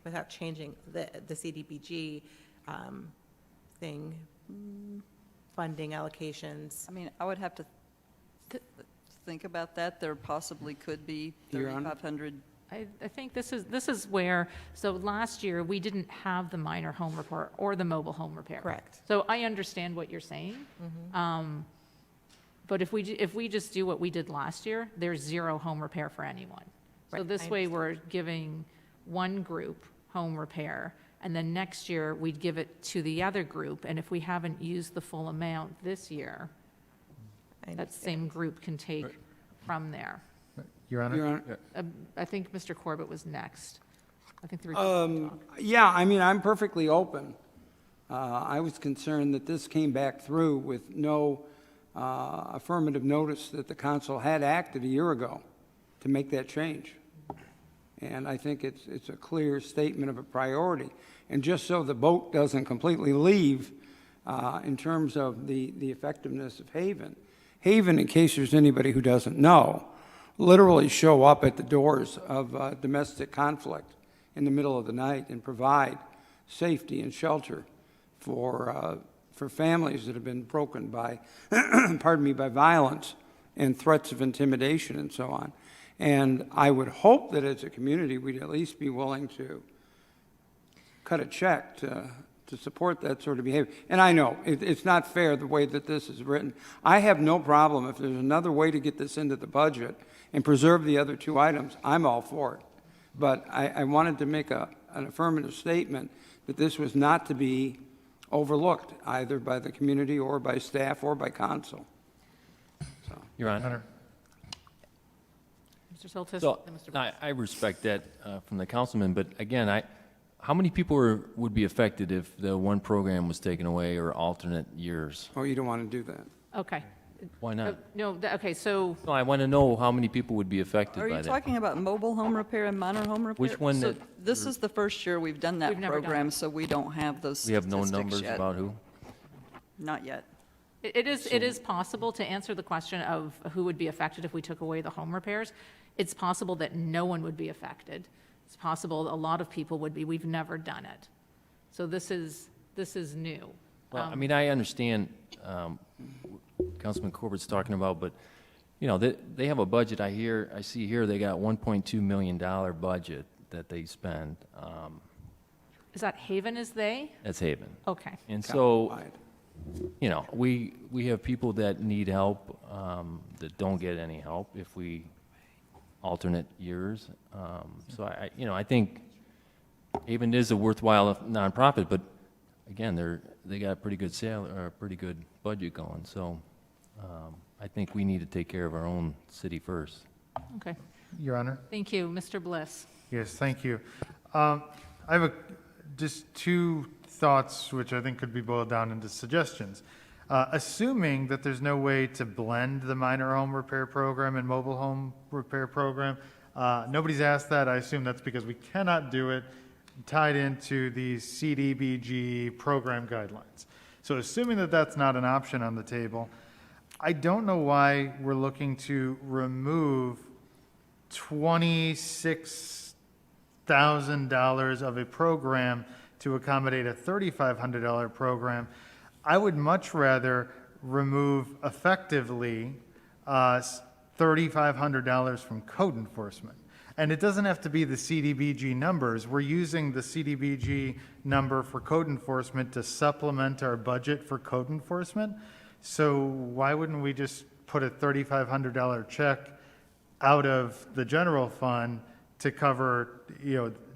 without changing the CDBG thing, funding allocations? I mean, I would have to think about that. There possibly could be Your Honor? 3,500. I think this is where, so last year, we didn't have the minor home repair or the mobile home repair. Correct. So I understand what you're saying. But if we just do what we did last year, there's zero home repair for anyone. So Right, this I way, we're giving one group home repair, and then next year, we'd give it to the other group, and if we haven't used the full amount this year, that same group can take from there. Your Honor? Your Honor? I think Mr. Corbett was next. I think the Republicans talked. Yeah, I mean, I'm perfectly open. I was concerned that this came back through with no affirmative notice that the council had acted a year ago to make that change. And I think it's a clear statement of a priority. And just so the boat doesn't completely leave in terms of the effectiveness of Haven. Haven, in case there's anybody who doesn't know, literally show up at the doors of domestic conflict in the middle of the night and provide safety and shelter for families that have been broken by, pardon me, by violence and threats of intimidation and so on. And I would hope that as a community, we'd at least be willing to cut a check to support that sort of behavior. And I know it's not fair the way that this is written. I have no problem if there's another way to get this into the budget and preserve the other two items. I'm all for it. But I wanted to make an affirmative statement that this was not to be overlooked either by the community or by staff or by council. So. Your Honor. Mr. Soltis, So, then Mr. Bliss. I respect that from the councilman, but again, how many people would be affected if the one program was taken away or alternate years? Oh, you don't want to do that. Okay. Why not? Okay, so, No, I want to know how many people would be affected Are by you that. talking about mobile home repair and minor home repair? Which one So that- this is the first year we've done that We've never done program, it. so we don't have those We have no statistics numbers yet. about who? Not yet. it is possible to answer the question of who would be affected if we took away the home repairs. It's possible that no one would be affected. It's possible a lot of people would be. We've never done it. So this is new. Well, I mean, I understand Councilman Corbett's talking about, but, you know, they have a budget. I see here they got $1.2 million budget that they spend. Is that Haven is they? That's Haven. Okay. And so, Countywide. you know, we have people that need help that don't get any help if we alternate years. So I think Haven is a worthwhile nonprofit, but again, they got a pretty good pretty good budget going. So I think we need to take care of our own city first. Okay. Your Honor? Thank you. Mr. Bliss. Yes, thank you. I have just two thoughts which I think could be boiled down into suggestions. Assuming that there's no way to blend the minor home repair program and mobile home repair program, nobody's asked that. I assume that's because we cannot do it tied into the CDBG program guidelines. So assuming that that's not an option on the table, I don't know why we're looking to remove $26,000 of a program to accommodate a $3,500 program. I would much rather remove effectively $3,500 from code enforcement. And it doesn't have to be the CDBG numbers. We're using the CDBG number for code enforcement to supplement our budget for code enforcement. So why wouldn't we just put a $3,500 check out of the general fund to cover,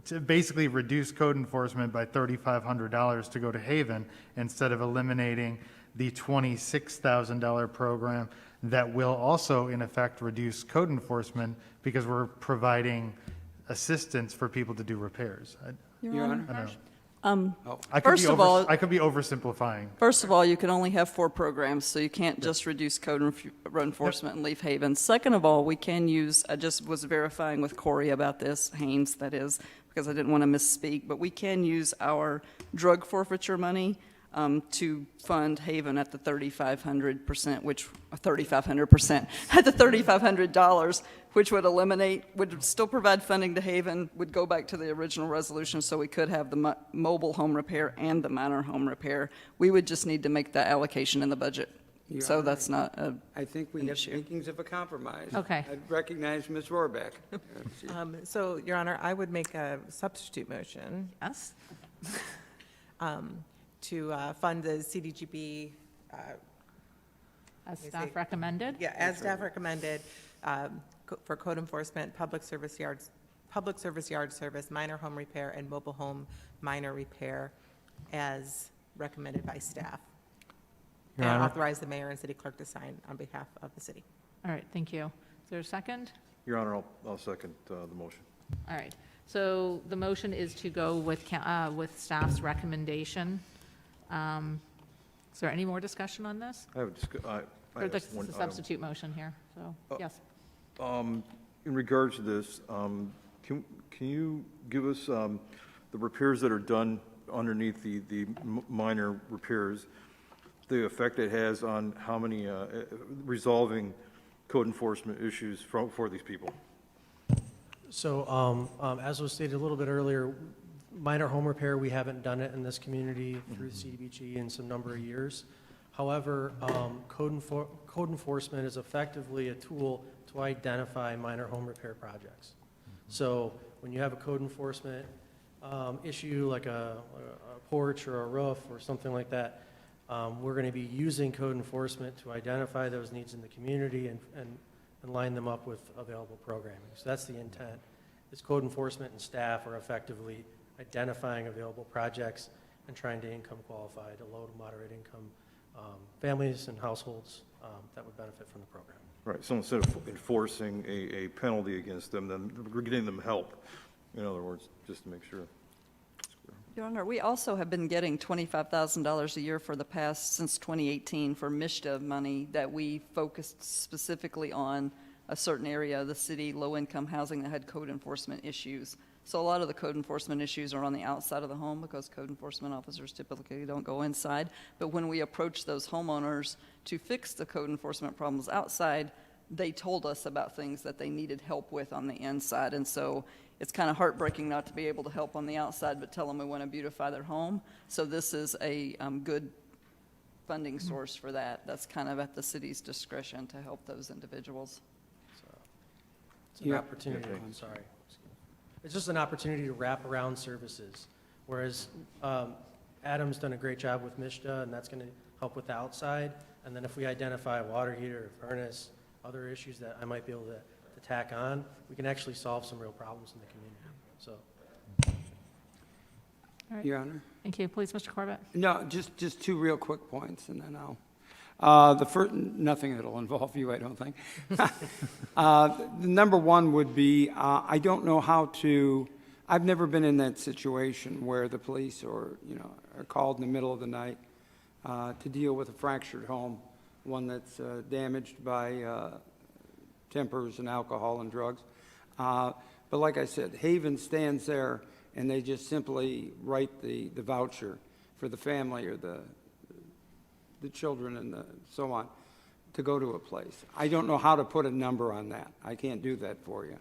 to basically reduce code enforcement by $3,500 to go to Haven instead of eliminating the $26,000 program that will also in effect reduce code enforcement because we're providing assistance for people to do repairs. Your Honor? I don't know. First of all, I could be oversimplifying. First of all, you can only have 4 programs, so you can't just reduce code enforcement and leave Haven. Second of all, we can use, I just was verifying with Corey about this, Haynes, that is, because I didn't want to misspeak, but we can use our drug forfeiture money to fund Haven at the 3,500%, which 3,500% at the $3,500, which would eliminate, would still provide funding to Haven, would go back to the original resolution, so we could have the mobile home repair and the minor home repair. We would just need to make that allocation in the budget. Your So Honor, that's not a, I think we have makings of a compromise. Okay. I recognize Ms. Rohrbeck. So, Your Honor, I would make a substitute motion Yes? to fund the CDGB. As staff recommended? Yeah, as staff recommended, for code enforcement, public service yard service, minor home repair, and mobile home minor repair as recommended by staff. Your And Honor. authorize the mayor and city clerk to sign on behalf of the city. All right, thank you. Is there a second? Your Honor, I'll second the motion. All right, so the motion is to go with staff's recommendation. Is there any more discussion on this? I have a Or have this one is a item. substitute motion here, so, yes. In regards to this, can you give us the repairs that are done underneath the minor repairs, the effect it has on how many resolving code enforcement issues for these people? So as was stated a little bit earlier, minor home repair, we haven't done it in this community through Cdbg in some number of years. However, code enforcement is effectively a tool to identify minor home repair projects. So when you have a code enforcement issue like a porch or a roof or something like that, we're going to be using code enforcement to identify those needs in the community and line them up with available programming. So that's the intent. Is code enforcement and staff are effectively identifying available projects and trying to income qualify to low to moderate income families and households that would benefit from the program. Right, so instead of enforcing a penalty against them, then we're getting them help, in other words, just to make sure. Your Honor, we also have been getting $25,000 a year for the past, since 2018, for MISHDA money that we focused specifically on a certain area of the city, low-income housing that had code enforcement issues. So a lot of the code enforcement issues are on the outside of the home because code enforcement officers typically don't go inside. But when we approach those homeowners to fix the code enforcement problems outside, they told us about things that they needed help with on the inside. And so it's kind of heartbreaking not to be able to help on the outside, but tell them we want to beautify their home. So this is a good funding source for that. That's kind of at the city's discretion to help those individuals. So it's an opportunity, I'm sorry. It's just an opportunity to wrap around services. Whereas Adam's done a great job with MISHDA, and that's going to help with the outside. And then if we identify a water heater, furnace, other issues that I might be able to tack on, we can actually solve some real problems in the community. So, All right. Your Honor? Thank you. Please, Mr. Corbett. No, just 2 real quick points, and then I'll. The first, nothing that'll involve you, I don't think. The number one would be, I don't know how to, I've never been in that situation where the police are called in the middle of the night to deal with a fractured home, one that's damaged by tempers and alcohol and drugs. But like I said, Haven stands there and they just simply write the voucher for the family or the children and so on to go to a place. I don't know how to put a number on that. I can't do that for you.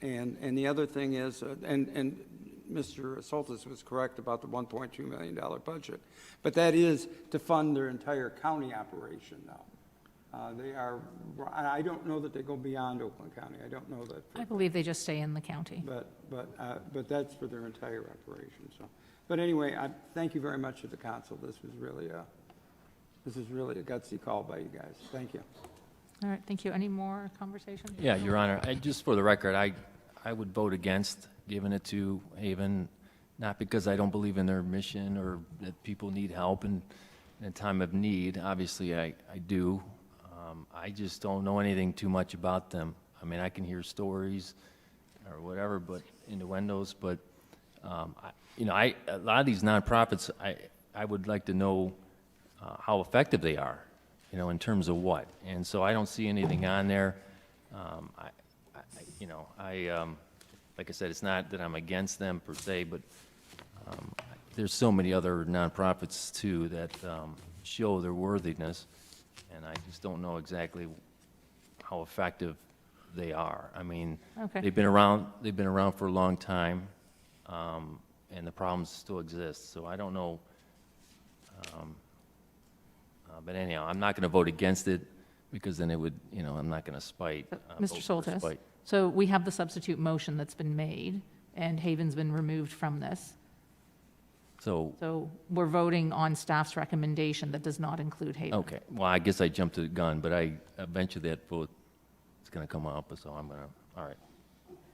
And the other thing is, and Mr. Soltis was correct about the $1.2 million budget, but that is to fund their entire county operation now. They are, I don't know that they go beyond Oakland County. I don't know that. I believe they just stay in the county. But that's for their entire operation, so. But anyway, thank you very much to the council. This is really a gutsy call by you guys. Thank you. All right, thank you. Any more conversation? Yeah, Your Honor, just for the record, I would vote against giving it to Haven, not because I don't believe in their mission or that people need help in a time of need. Obviously, I do. I just don't know anything too much about them. I mean, I can hear stories or whatever, but innuendos, but, a lot of these nonprofits, I would like to know how effective they are, in terms of what. And so I don't see anything on there. Like I said, it's not that I'm against them per se, but there's so many other nonprofits too that show their worthiness, and I just don't know exactly how effective they are. I mean, Okay. they've been around for a long time, and the problems still exist. So I don't know. But anyhow, I'm not going to vote against it because then it would, I'm not going to spite. Mr. vote for Soltis, spite. so we have the substitute motion that's been made, and Haven's been removed from this. So we're voting on staff's recommendation that does not include Haven. Okay, well, I guess I jumped to the gun, but eventually that vote is going to come up, so I'm going to, all right.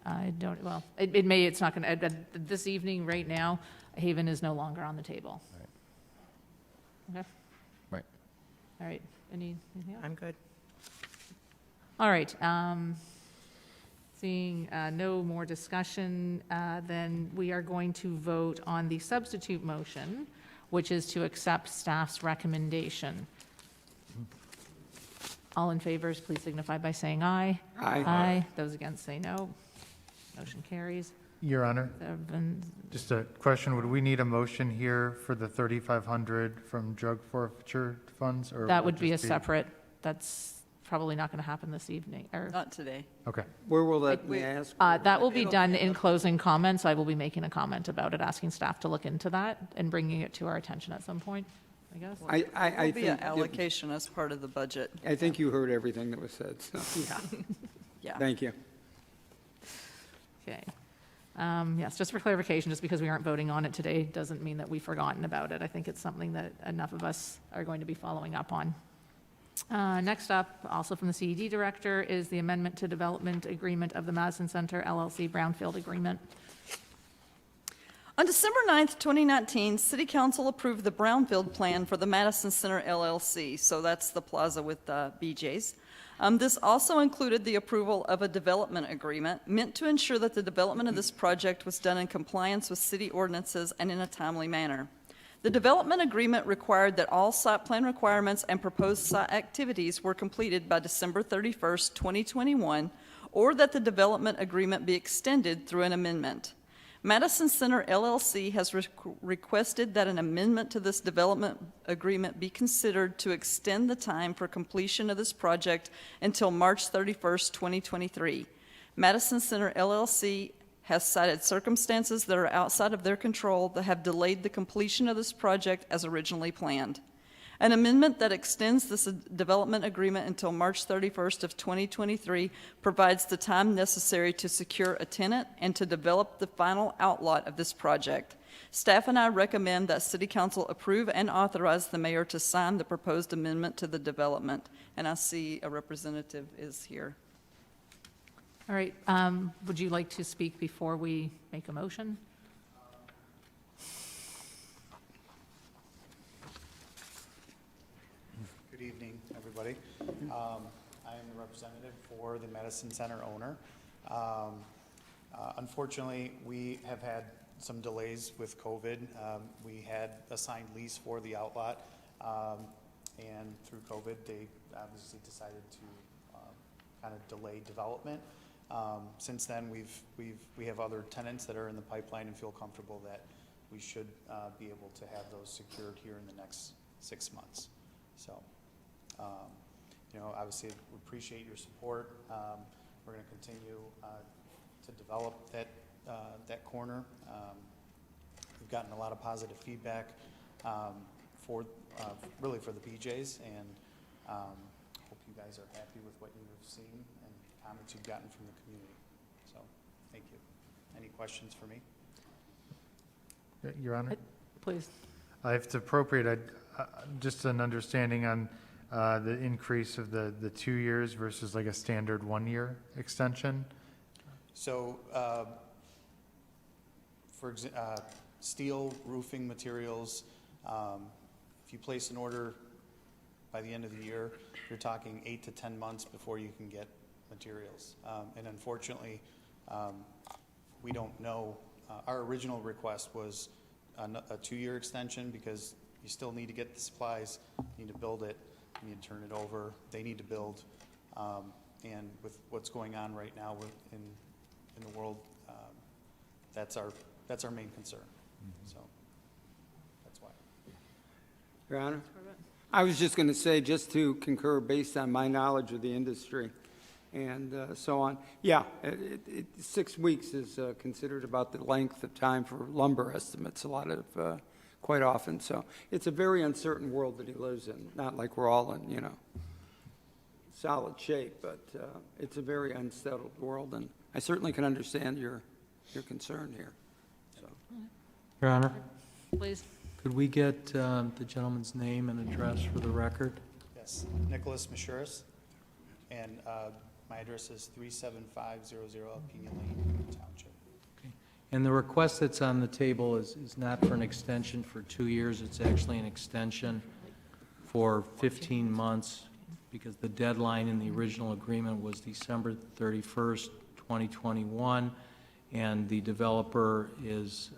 I don't, well, it's not going to, this evening, right now, Haven is no longer on the table. Okay, Right. all right. Anything else? I'm good. All right, seeing no more discussion, then we are going to vote on the substitute motion, which is to accept staff's recommendation. All in favors, please signify by saying aye. Aye. Aye. Those against say no. Motion carries. Your Honor, 7. just a question, would we need a motion here for the 3,500 from drug forfeiture funds? Or That would be a separate, that's probably not going to happen this evening, or, Not today. Okay. Where will that, may I ask? that will be done in closing comments. I will be making a comment about it, asking staff to look into that and bringing it to our attention at some point, I guess. I There'll be an think, allocation as part of the budget. I think you heard everything that was said, so, Yeah. thank you. Okay. Yes, just for clarification, just because we aren't voting on it today doesn't mean that we've forgotten about it. I think it's something that enough of us are going to be following up on. Next up, also from the CED Director, is the amendment to development agreement of the Madison Center LLC Brownfield Agreement. On December 9th, 2019, City Council approved the Brownfield plan for the Madison Center LLC, so that's the plaza with BJ's. This also included the approval of a development agreement meant to ensure that the development of this project was done in compliance with city ordinances and in a timely manner. The development agreement required that all site plan requirements and proposed site activities were completed by December 31st, 2021, or that the development agreement be extended through an amendment. Madison Center LLC has requested that an amendment to this development agreement be considered to extend the time for completion of this project until March 31st, 2023. Madison Center LLC has cited circumstances that are outside of their control that have delayed the completion of this project as originally planned. An amendment that extends this development agreement until March 31st of 2023 provides the time necessary to secure a tenant and to develop the final outlot of this project. Staff and I recommend that City Council approve and authorize the mayor to sign the proposed amendment to the development. And I see a representative is here. All right, would you like to speak before we make a motion? Good evening, everybody. I am the representative for the Madison Center owner. Unfortunately, we have had some delays with COVID. We had a signed lease for the outlot, and through COVID, they obviously decided to kind of delay development. Since then, we have other tenants that are in the pipeline and feel comfortable that we should be able to have those secured here in the next 6 months. So, obviously, we appreciate your support. We're going to continue to develop that corner. We've gotten a lot of positive feedback really for the BJ's, and hope you guys are happy with what you've seen and comments you've gotten from the community. So, thank you. Any questions for me? Your Honor? Please. If it's appropriate, just an understanding on the increase of the 2 years versus like a standard 1-year extension. So, steel, roofing materials, if you place an order by the end of the year, you're talking 8 to 10 months before you can get materials. And unfortunately, we don't know. Our original request was a 2-year extension because you still need to get the supplies, you need to build it, you need to turn it over, they need to build. And with what's going on right now in the world, that's our main concern. So that's why. Your Honor? I was just going to say, just to concur based on my knowledge of the industry and so on, yeah, 6 weeks is considered about the length of time for lumber estimates quite often. So it's a very uncertain world that he lives in, not like we're all in, solid shape, but it's a very unsettled world, and I certainly can understand your concern here. So. Your Honor, Please. could we get the gentleman's name and address for the record? Yes, Nicholas Machuris, and my address is 37500 Alpena Lane, Township. Okay. And the request that's on the table is not for an extension for 2 years, it's actually an extension for 15 months, because the deadline in the original agreement was December 31st, 2021, and the developer is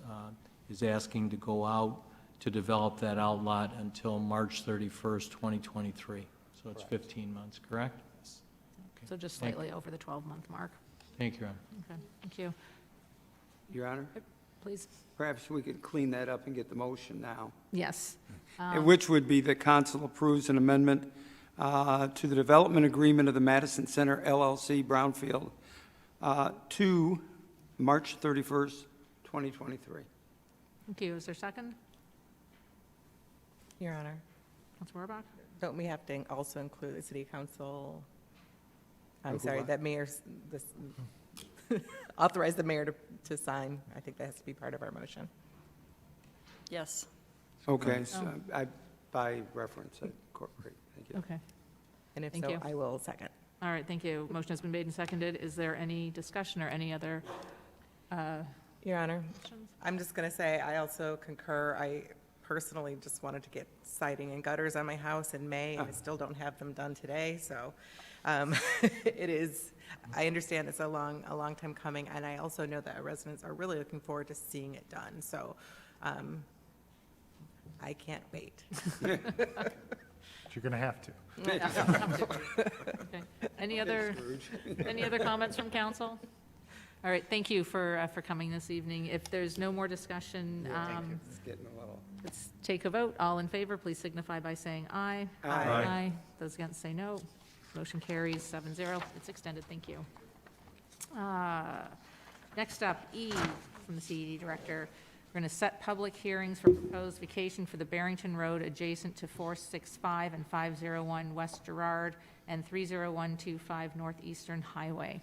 asking to go out to develop that outlot until March 31st, 2023. So it's 15 months, correct? So just slightly over the 12-month mark. Thank you, Your Honor. Okay, thank you. Your Honor? Please. Perhaps we could clean that up and get the motion now. Yes. Which would be the council approves an amendment to the development agreement of the Madison Center LLC Brownfield to March 31st, 2023. Thank you. Is there a second? Your Honor, Councilor Rohrbach? don't we have to also include the city council? Who I'm sorry, what? that authorize the mayor to sign. I think that has to be part of our motion. Yes. Okay, so by reference, I incorporate. Thank you. Okay. And if Thank so, you. I will second. All right, thank you. Motion has been made and seconded. Is there any discussion or any other? Your Honor, I'm just going to say, I also concur. I personally just wanted to get siding and gutters on my house in May, and I still don't have them done today, so it is, I understand it's a long time coming, and I also know that our residents are really looking forward to seeing it done, so I can't wait. You're going to have to. Okay. Any other comments from council? All right, thank you for coming this evening. If there's no more discussion, It's getting a little. let's take a vote. All in favor, please signify by saying aye. Aye. Aye. Those against say no. Motion carries 7-0. It's extended. Thank you. Next up, E from the CED Director. We're going to set public hearings for proposed vacation for the Barrington Road adjacent to 465 and 501 West Girard and 30125 Northeastern Highway.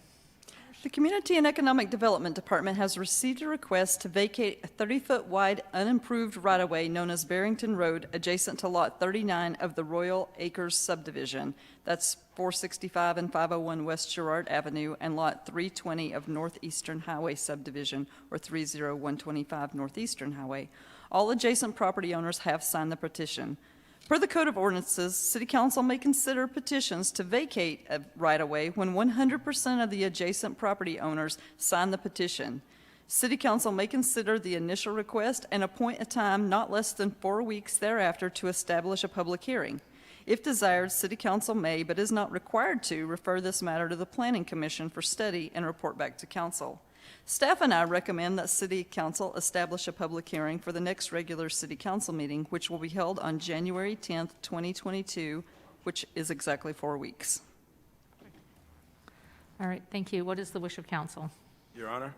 The Community and Economic Development Department has received a request to vacate a 30-foot wide unimproved right-of-way known as Barrington Road adjacent to Lot 39 of the Royal Acres subdivision. That's 465 and 501 West Girard Avenue and Lot 320 of Northeastern Highway subdivision, or 30125 Northeastern Highway. All adjacent property owners have signed the petition. Per the Code of Ordinances, City Council may consider petitions to vacate a right-of-way when 100% of the adjacent property owners sign the petition. City Council may consider the initial request and appoint a time not less than 4 weeks thereafter to establish a public hearing. If desired, City Council may, but is not required to, refer this matter to the Planning Commission for study and report back to Council. Staff and I recommend that City Council establish a public hearing for the next regular City Council meeting, which will be held on January 10th, 2022, which is exactly 4 weeks. All right, thank you. What is the wish of council? Your Honor,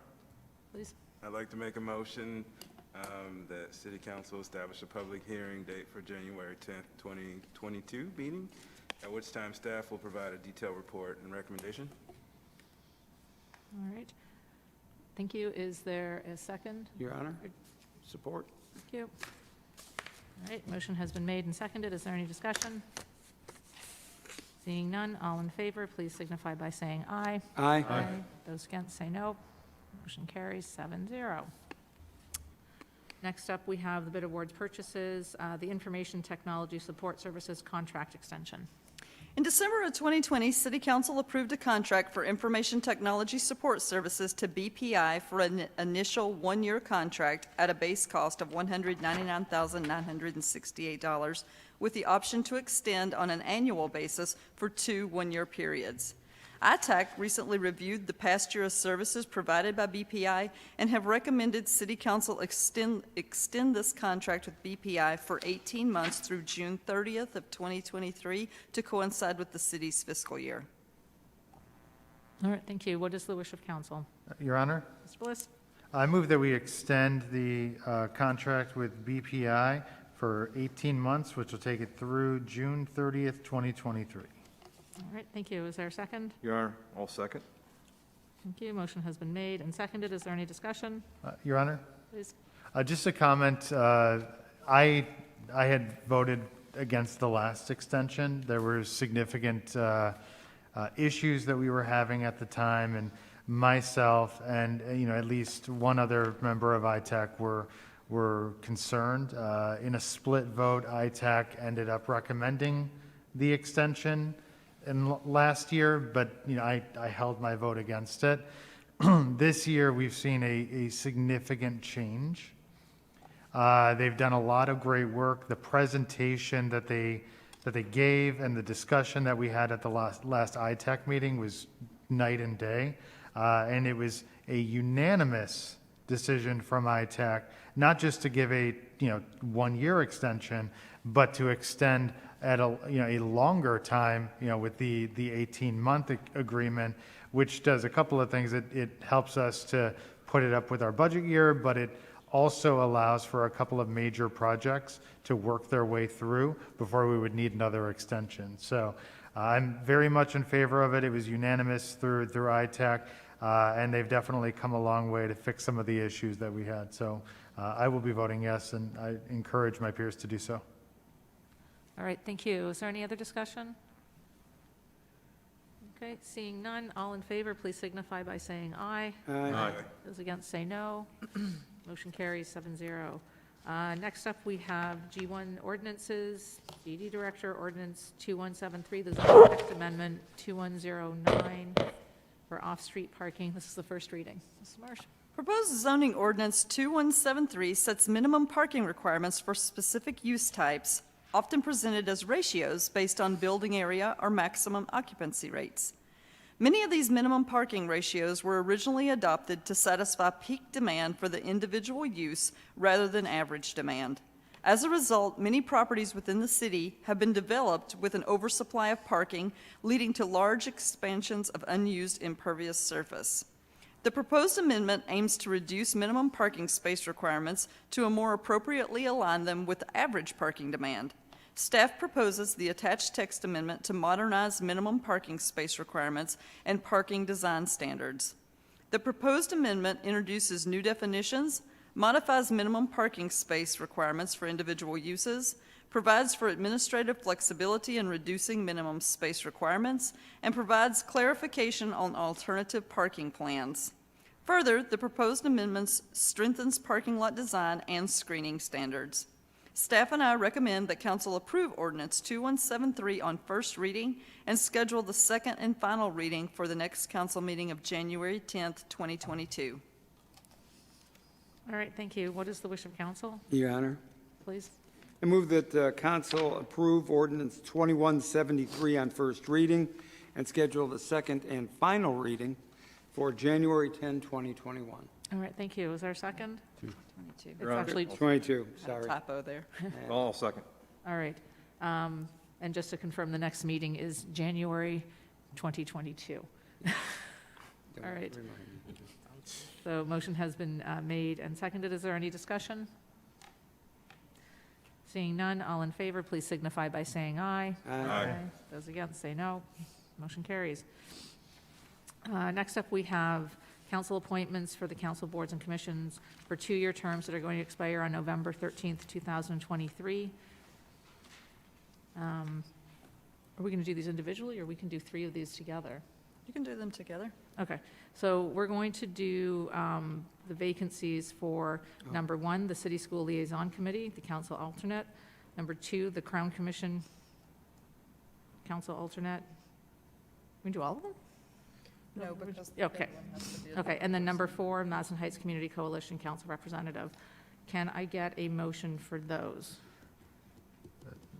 Please. I'd like to make a motion that City Council establish a public hearing date for January 10th, 2022 meeting at which time staff will provide a detailed report and recommendation. All right. Thank you. Is there a second? Your Honor, support. Thank you. All right, motion has been made and seconded. Is there any discussion? Seeing none, all in favor, please signify by saying aye. Aye. Those against say no. Motion carries 7-0. Next up, we have the bid awards purchases, the Information Technology Support Services contract extension. In December of 2020, City Council approved a contract for information technology support services to BPI for an initial one-year contract at a base cost of $199,968, with the option to extend on an annual basis for 2 one-year periods. ITAC recently reviewed the past year of services provided by BPI and have recommended City Council extend this contract with BPI for 18 months through June 30th of 2023 to coincide with the city's fiscal year. All right, thank you. What is the wish of council? Your Honor, Mr. Bliss? I move that we extend the contract with BPI for 18 months, which will take it through June 30th, 2023. All right, thank you. Is there a second? Your Honor, I'll second. Thank you. Motion has been made and seconded. Is there any discussion? Your Honor? Please. Just a comment. I had voted against the last extension. There were significant issues that we were having at the time, and myself and at least one other member of ITAC were concerned. In a split vote, ITAC ended up recommending the extension last year, but I held my vote against it. This year, we've seen a significant change. They've done a lot of great work. The presentation that they gave and the discussion that we had at the last ITAC meeting was night and day, and it was a unanimous decision from ITAC, not just to give a 1-year extension, but to extend at a longer time, with the 18-month agreement, which does a couple of things. It helps us to put it up with our budget year, but it also allows for a couple of major projects to work their way through before we would need another extension. So I'm very much in favor of it. It was unanimous through ITAC, and they've definitely come a long way to fix some of the issues that we had. So I will be voting yes, and I encourage my peers to do so. All right, thank you. Is there any other discussion? Okay, seeing none, all in favor, please signify by saying aye. Aye. Those against say no. Motion carries 7-0. Next up, we have G1 ordinances, DD Director, Ordinance 2173, the zoning text amendment 2109 for off-street parking. This is the first reading. Mrs. Marsh. Proposed zoning ordinance 2173 sets minimum parking requirements for specific use types, often presented as ratios based on building area or maximum occupancy rates. Many of these minimum parking ratios were originally adopted to satisfy peak demand for the individual use rather than average demand. As a result, many properties within the city have been developed with an oversupply of parking, leading to large expansions of unused impervious surface. The proposed amendment aims to reduce minimum parking space requirements to more appropriately align them with average parking demand. Staff proposes the attached text amendment to modernize minimum parking space requirements and parking design standards. The proposed amendment introduces new definitions, modifies minimum parking space requirements for individual uses, provides for administrative flexibility in reducing minimum space requirements, and provides clarification on alternative parking plans. Further, the proposed amendments strengthens parking lot design and screening standards. Staff and I recommend that Council approve Ordinance 2173 on first reading and schedule the second and final reading for the next council meeting of January 10th, 2022. All right, thank you. What is the wish of council? Your Honor, Please. I move that council approve ordinance 2173 on first reading and schedule the second and final reading for January 10, 2021. All right, thank you. Is there a second? 22. It's actually, 22, Had a sorry. typo there. I'll second. all right. And just to confirm, the next meeting is January 2022. All right. So motion has been made and seconded. Is there any discussion? Seeing none, all in favor, please signify by saying aye. Aye. Those against, say no. Motion carries. Next up, we have council appointments for the council boards and commissions for 2-year terms that are going to expire on November 13th, 2023. Are we going to do these individually, or we can do 3 of these together? You can do them together. Okay, so we're going to do the vacancies for number 1, the City School Liaison Committee, the council alternate. Number 2, the Crown Commission, council alternate. We can do all of them? No, because Okay. everyone has to be a Okay, and then number 4, Madison Heights Community Coalition Council Representative. Can I get a motion for those?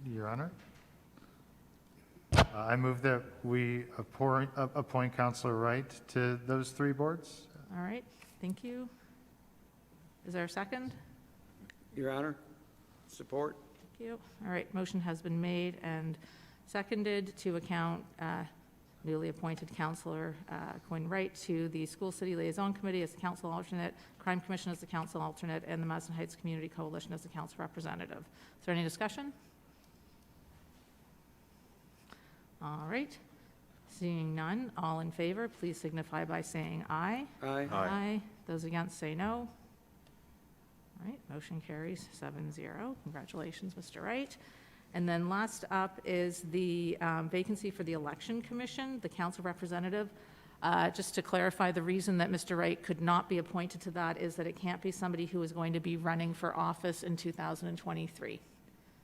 Your Honor? I move that we appoint Counselor Wright to those 3 boards. All right, thank you. Is there a second? Your Honor, support. Thank you. All right, motion has been made and seconded to account newly appointed Counselor Quinn Wright to the School City Liaison Committee as the council alternate, Crime Commission as the council alternate, and the Madison Heights Community Coalition as the council representative. Is there any discussion? All right. Seeing none, all in favor, please signify by saying aye. Aye. Aye. Those against, say no. All right, motion carries 7-0. Congratulations, Mr. Wright. And then last up is the vacancy for the Election Commission, the council representative. Just to clarify, the reason that Mr. Wright could not be appointed to that is that it can't be somebody who is going to be running for office in 2023.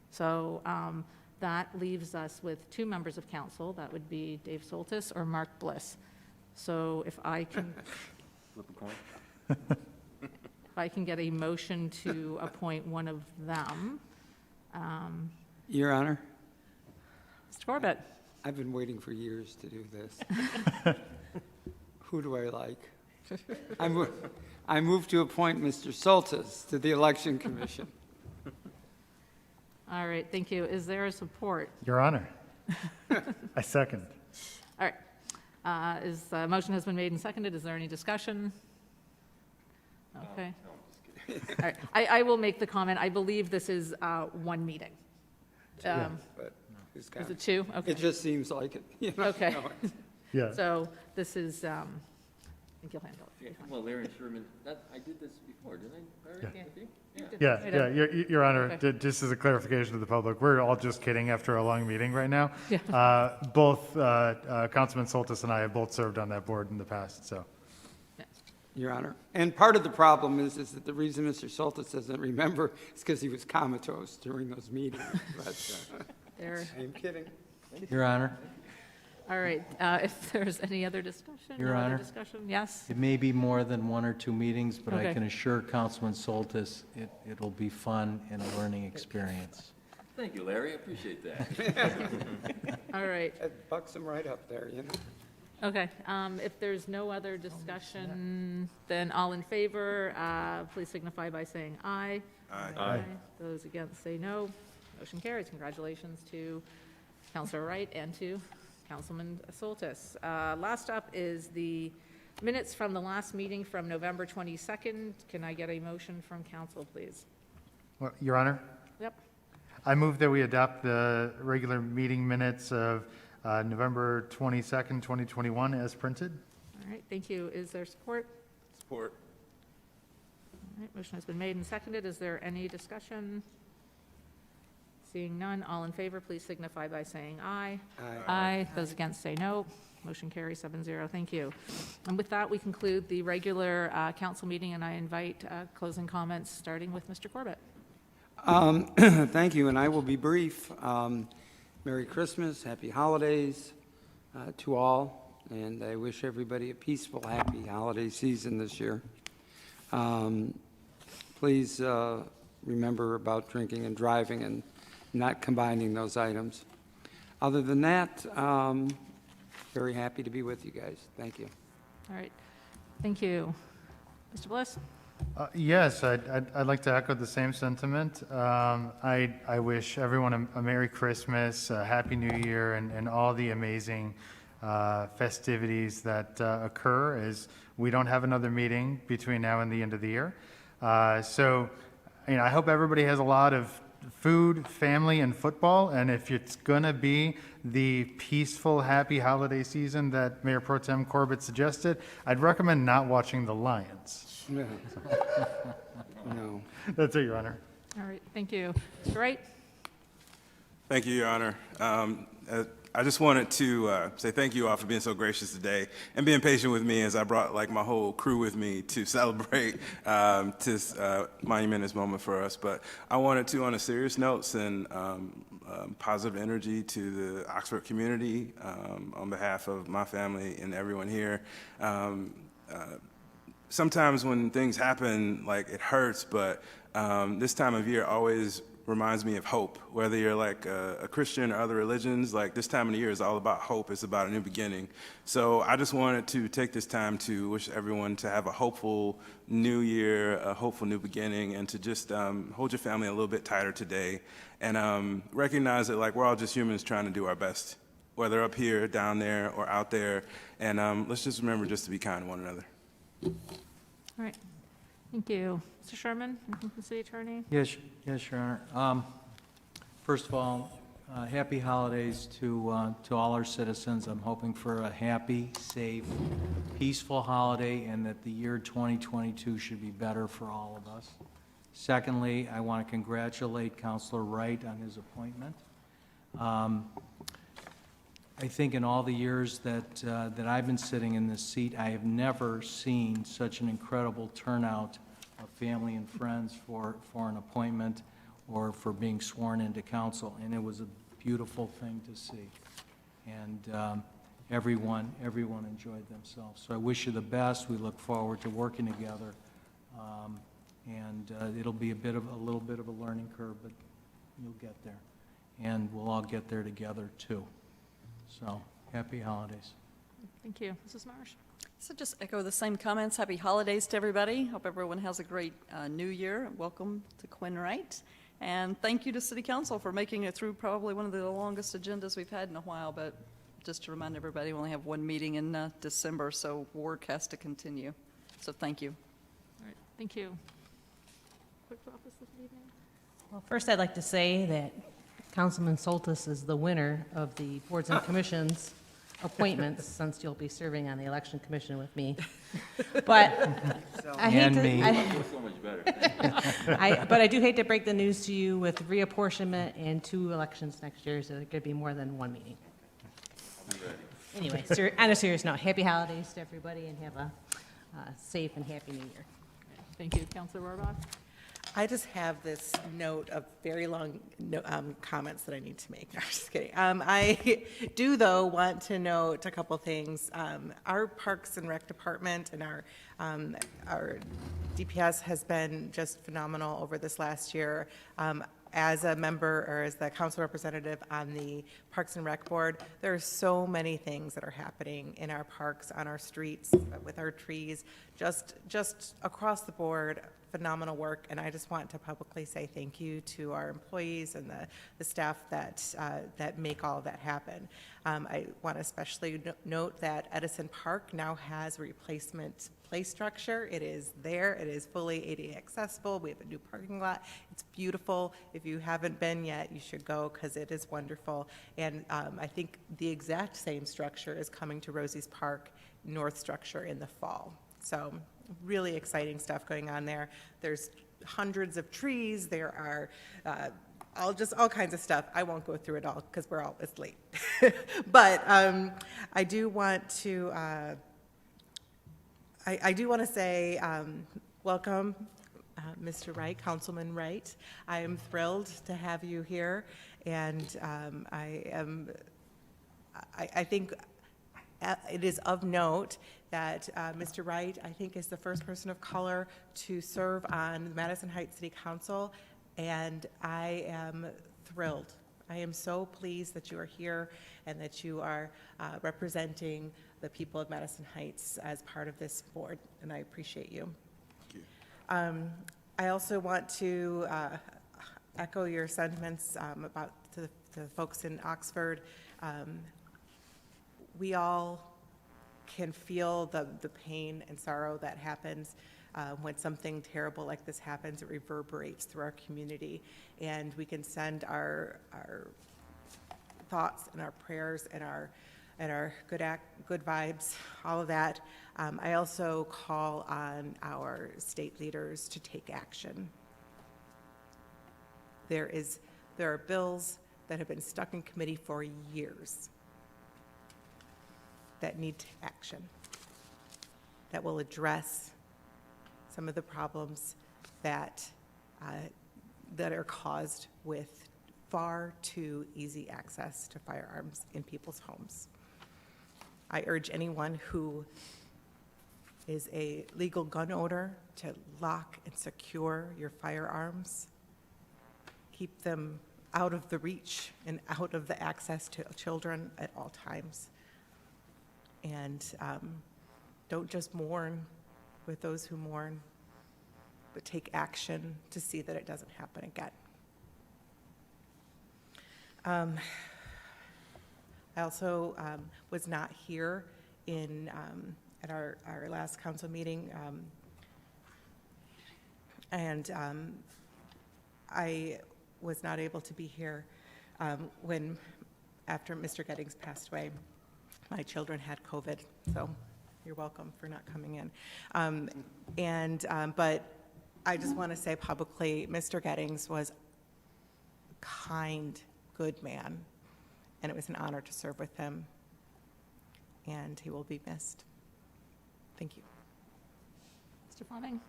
So that leaves us with 2 members of council. That would be Dave Soltis or Mark Bliss. So if I can... Flip a coin. If I can get a motion to appoint one of them. Your Honor, Mr. Corbett. I've been waiting for years to do this. Who do I like? I move to appoint Mr. Soltis to the Election Commission. All right, thank you. Is there a support? Your Honor. I second. All right. Motion has been made and seconded. Is there any discussion? Okay. All right. I will make the comment. I believe this is 1 meeting. But who's Is counting? it 2? Okay. It just seems like it. You know? Okay. Yeah. So this is, I think you'll handle it. Well, Larry Sherman, I did this before, didn't I? Larry, Yeah. with you? Yeah, Your Honor, just as a clarification to the public, we're all just kidding after a long meeting right now. Both Councilman Soltis and I have both served on that board in the past, so. Your Honor. And part of the problem is that the reason Mr. Soltis doesn't remember is because he was comatose during those meetings. But I'm kidding. Your Honor, All right. If there's any other discussion? Your no other Honor. discussion? Yes? it may be more than 1 or 2 meetings, but Okay. I can assure Councilman Soltis it'll be fun and a learning experience. Thank you, Larry, I appreciate that. All right. That bucks him right up there, you know. Okay, if there's no other discussion, then all in favor, please signify by saying aye. Aye. Those against, say no. Motion carries. Congratulations to Councilor Wright and to Councilman Soltis. Last up is the minutes from the last meeting from November 22nd. Can I get a motion from council, please? Well, Your Honor, Yep. I move that we adopt the regular meeting minutes of November 22nd, 2021 as printed. All right, thank you. Is there support? Support. All right, motion has been made and seconded. Is there any discussion? Seeing none, all in favor, please signify by saying aye. Aye. Those against say no. Motion carries 7-0. Thank you. And with that, we conclude the regular council meeting, and I invite closing comments, starting with Mr. Corbett. Thank you, and I will be brief. Merry Christmas, Happy Holidays to all, and I wish everybody a peaceful, happy holiday season this year. Please remember about drinking and driving and not combining those items. Other than that, very happy to be with you guys. Thank you. All right. Thank you. Mr. Bliss? Yes, I'd like to echo the same sentiment. I wish everyone a Merry Christmas, a Happy New Year, and all the amazing festivities that occur as we don't have another meeting between now and the end of the year. So, I hope everybody has a lot of food, family, and football. And if it's going to be the peaceful, happy holiday season that Mayor Pro Tem Corbett suggested, I'd recommend not watching the Lions. No. No. That's it, Your Honor. All right, thank you. Mr. Wright? Thank you, Your Honor. I just wanted to say thank you all for being so gracious today and being patient with me as I brought like my whole crew with me to celebrate this monumentous moment for us. But I wanted to, on a serious note, send positive energy to the Oxford community on behalf of my family and everyone here. Sometimes when things happen, like it hurts, but this time of year always reminds me of hope. Whether you're like a Christian or other religions, like this time of the year is all about hope. It's about a new beginning. So I just wanted to take this time to wish everyone to have a hopeful new year, a hopeful new beginning, and to just hold your family a little bit tighter today and recognize that like we're all just humans trying to do our best, whether up here, down there, or out there. And let's just remember just to be kind to one another. All right, thank you. Mr. Sherman, the city attorney? Yes, Your Honor. First of all, happy holidays to all our citizens. I'm hoping for a happy, safe, peaceful holiday and that the year 2022 should be better for all of us. Secondly, I want to congratulate Councilor Wright on his appointment. I think in all the years that I've been sitting in this seat, I have never seen such an incredible turnout of family and friends for an appointment or for being sworn into council, and it was a beautiful thing to see. And everyone enjoyed themselves. So I wish you the best. We look forward to working together, and it'll be a little bit of a learning curve, but you'll get there, and we'll all get there together too. So happy holidays. Thank you. Mrs. Marsh? So just echo the same comments. Happy holidays to everybody. Hope everyone has a great new year. Welcome to Quinn Wright. And thank you to City Council for making it through probably one of the longest agendas we've had in a while. But just to remind everybody, we only have one meeting in December, so work has to continue. So thank you. All right, thank you. Clerk's office this evening? Well, first I'd like to say that Councilman Soltis is the winner of the boards and commissions appointments, since you'll be serving on the election commission with me. But I hate And to, me. but I do hate to break the news to you with reapportionment and 2 elections next year, so there could be more than 1 meeting. Anyway, on a serious note, happy holidays to everybody and have a safe and happy new year. Thank you. Councilor Rohrbach? I just have this note of very long comments that I need to make. No, I'm just kidding. I do, though, want to note a couple things. Our Parks and Rec Department and our DPS has been just phenomenal over this last year. As a member or as the council representative on the Parks and Rec Board, there are so many things that are happening in our parks, on our streets, with our trees, just across the board. Phenomenal work, and I just want to publicly say thank you to our employees and the staff that make all of that happen. I want to especially note that Edison Park now has a replacement play structure. It is there. It is fully ADA accessible. We have a new parking lot. It's beautiful. If you haven't been yet, you should go because it is wonderful. And I think the exact same structure is coming to Rosie's Park North structure in the fall. So really exciting stuff going on there. There's hundreds of trees. There are all kinds of stuff. I won't go through it all because it's late. But I do want to say welcome, Mr. Wright, Councilman Wright. I am thrilled to have you here, and I think it is of note that Mr. Wright, I think, is the first person of color to serve on the Madison Heights City Council, and I am thrilled. I am so pleased that you are here and that you are representing the people of Madison Heights as part of this board, and I appreciate you. Thank you. I also want to echo your sentiments about to the folks in Oxford. We all can feel the pain and sorrow that happens When something terrible like this happens, it reverberates through our community, and we can send our thoughts and our prayers and our good vibes, all of that. I also call on our state leaders to take action. There are bills that have been stuck in committee for years that need action, that will address some of the problems that are caused with far too easy access to firearms in people's homes. I urge anyone who is a legal gun owner to lock and secure your firearms. Keep them out of the reach and out of the access to children at all times. And don't just mourn with those who mourn, but take action to see that it doesn't happen again. I also was not here at our last council meeting, and I was not able to be here after Mr. Gettings passed away. My children had COVID, so you're welcome for not coming in. But I just want to say publicly, Mr. Gettings was a kind, good man, and it was an honor to serve with him, and he will be missed. Thank you. Mr. Fleming?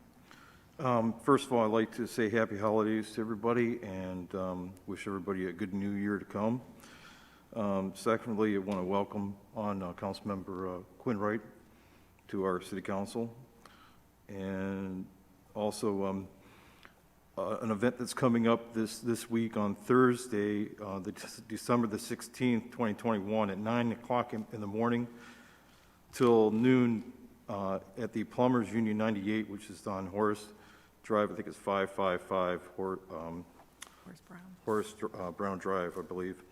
First of all, I'd like to say happy holidays to everybody and wish everybody a good new year to come. Secondly, I want to welcome on Councilmember Quinn Wright to our City Council. And also an event that's coming up this week on Thursday, December the 16th, 2021 at 9 o'clock in the morning till noon at the Plumbers Union 98, which is on Horace Drive. I think it's 555 Horace Brown Drive, I believe.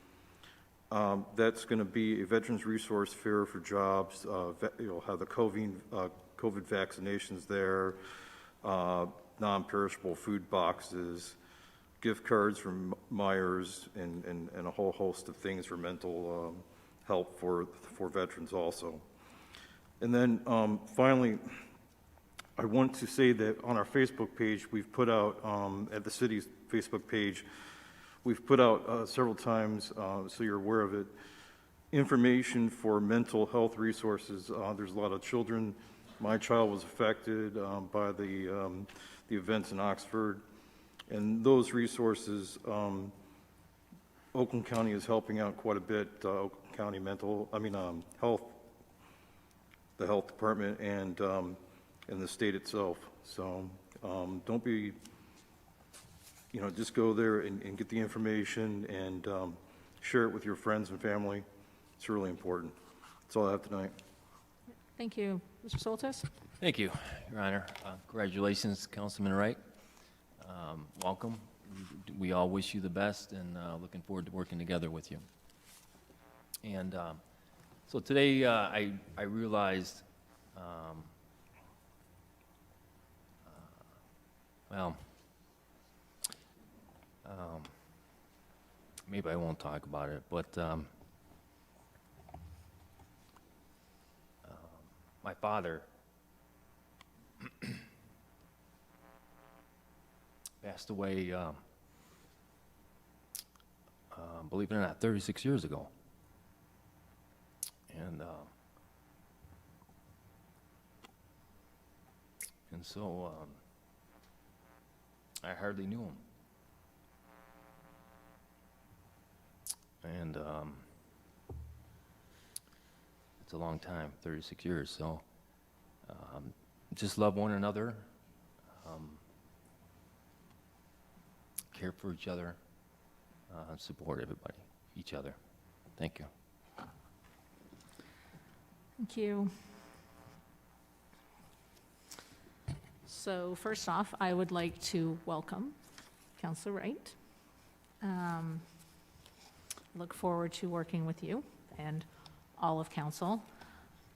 That's going to be a Veterans Resource Fair for jobs. You'll have the COVID vaccinations there, non-perishable food boxes, gift cards from Myers, and a whole host of things for mental help for veterans also. And then finally, I want to say that on our Facebook page, we've put out, at the city's Facebook page, we've put out several times, so you're aware of it, information for mental health resources. There's a lot of children. My child was affected by the events in Oxford, and those resources, Oakland County is helping out quite a bit. Oakland County health, the health department, and the state itself. So don't be, just go there and get the information and share it with your friends and family. It's really important. That's all I have tonight. Thank you. Mr. Soltis? Thank you, Your Honor. Congratulations, Councilman Wright. Welcome. We all wish you the best, and looking forward to working together with you. And so today I realized, maybe I won't talk about it, but my father passed away, believe it or not, 36 years ago. And so I hardly knew him. And it's a long time, 36 years. So just love one another, care for each other, support everybody, each other. Thank you. Thank you. So first off, I would like to welcome Councilor Wright. Look forward to working with you and all of council.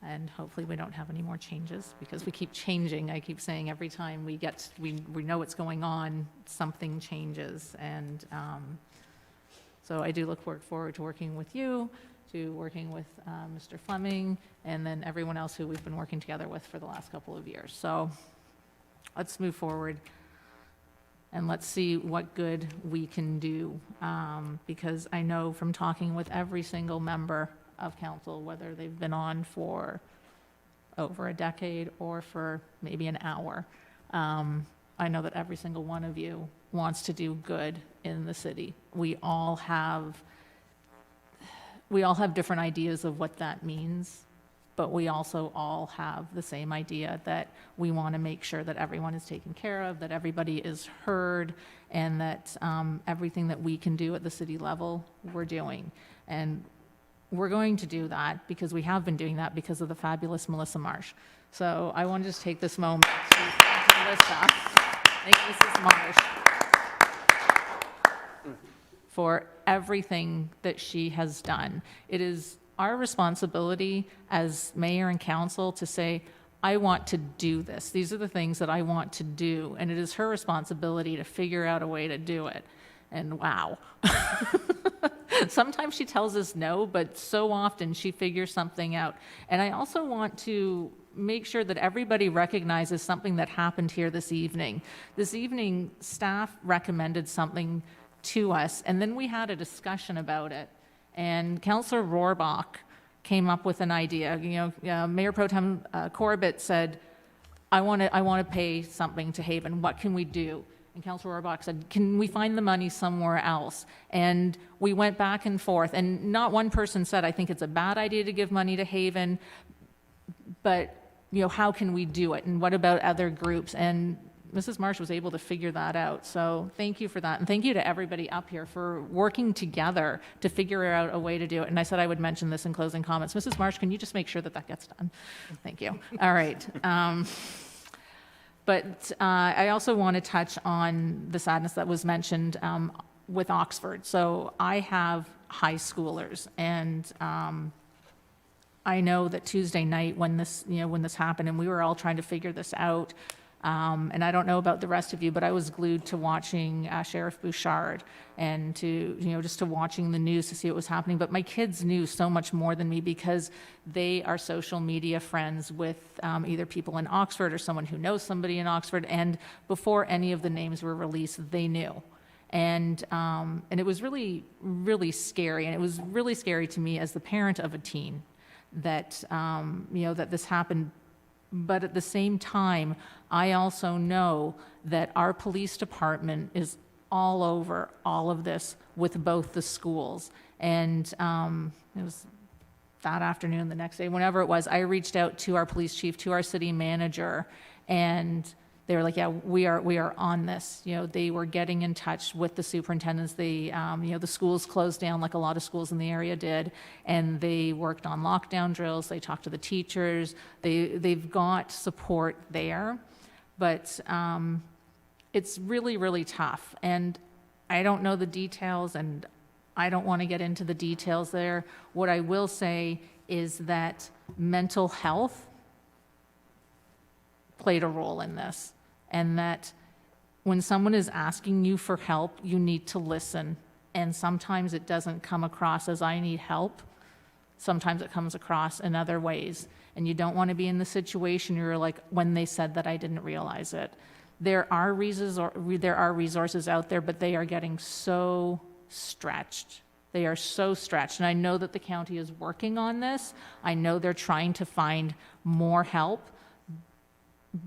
And hopefully we don't have any more changes, because we keep changing. I keep saying every time we know what's going on, something changes. And so I do look forward to working with you, to working with Mr. Fleming, and then everyone else who we've been working together with for the last couple of years. So let's move forward and let's see what good we can do. Because I know from talking with every single member of council, whether they've been on for over a decade or for maybe an hour, I know that every single one of you wants to do good in the city. We all have different ideas of what that means, but we also all have the same idea that we want to make sure that everyone is taken care of, that everybody is heard, and that everything that we can do at the city level, we're doing. And we're going to do that because we have been doing that because of the fabulous Melissa Marsh. So I want to just take this moment to thank Melissa, thank Mrs. Marsh for everything that she has done. It is our responsibility as mayor and council to say, I want to do this. These are the things that I want to do. And it is her responsibility to figure out a way to do it. And wow. Sometimes she tells us no, but so often she figures something out. And I also want to make sure that everybody recognizes something that happened here this evening. This evening, staff recommended something to us, and then we had a discussion about it. And Councillor Rohrbach came up with an idea. Mayor Pro Tem Corbett said, I want to pay something to Haven. What can we do? And Councillor Rohrbach said, can we find the money somewhere else? And we went back and forth, and not one person said, I think it's a bad idea to give money to Haven, but how can we do it? And what about other groups? And Mrs. Marsh was able to figure that out. So thank you for that. And thank you to everybody up here for working together to figure out a way to do it. And I said I would mention this in closing comments. Mrs. Marsh, can you just make sure that that gets done? Thank you. All right. But I also want to touch on the sadness that was mentioned with Oxford. So I have high schoolers, and I know that Tuesday night when this happened, and we were all trying to figure this out, and I don't know about the rest of you, but I was glued to watching Sheriff Bouchard and just to watching the news to see what was happening. But my kids knew so much more than me because they are social media friends with either people in Oxford or someone who knows somebody in Oxford. And before any of the names were released, they knew. And it was really, really scary. And it was really scary to me as the parent of a teen that, that this happened. But at the same time, I also know that our police department is all over all of this with both the schools. And it was that afternoon, the next day, whenever it was, I reached out to our police chief, to our city manager, and they were like, yeah, we are on this. They were getting in touch with the superintendents. They, the schools closed down like a lot of schools in the area did, and they worked on lockdown drills. They talked to the teachers. They've got support there, but it's really, really tough. And I don't know the details, and I don't want to get into the details there. What I will say is that mental health played a role in this. And that when someone is asking you for help, you need to listen. And sometimes it doesn't come across as I need help. Sometimes it comes across in other ways. And you don't want to be in the situation where you're like, when they said that, I didn't realize it. There are resources out there, but they are getting so stretched. They are so stretched. And I know that the county is working on this. I know they're trying to find more help.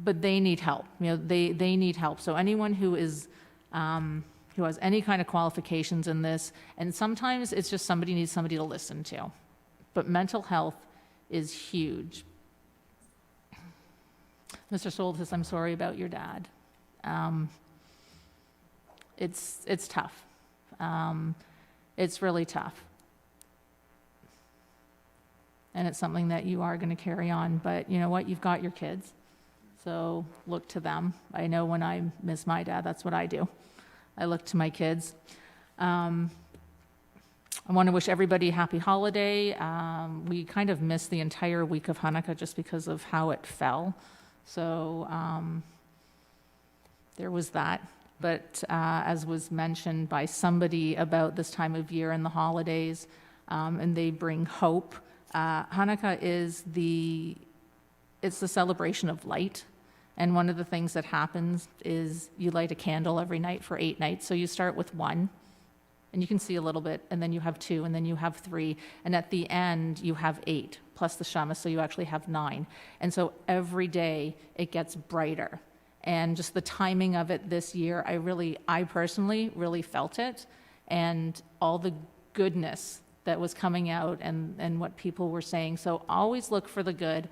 But they need help. They need help. So anyone who is who has any kind of qualifications in this, and sometimes it's just somebody needs somebody to listen to. But mental health is huge. Mr. Soltis, I'm sorry about your dad. It's tough. It's really tough. And it's something that you are going to carry on. But you know what? You've got your kids. So look to them. I know when I miss my dad, that's what I do. I look to my kids. I want to wish everybody a happy holiday. We kind of missed the entire week of Hanukkah just because of how it fell. So there was that. But as was mentioned by somebody about this time of year and the holidays, and they bring hope, Hanukkah is it's the celebration of light. And one of the things that happens is you light a candle every night for 8 nights. So you start with 1, and you can see a little bit, and then you have 2, and then you have 3, and at the end you have 8, plus the Shema, so you actually have 9. And so every day it gets brighter. And just the timing of it this year, I personally really felt it, and all the goodness that was coming out and what people were saying. So always look for the good.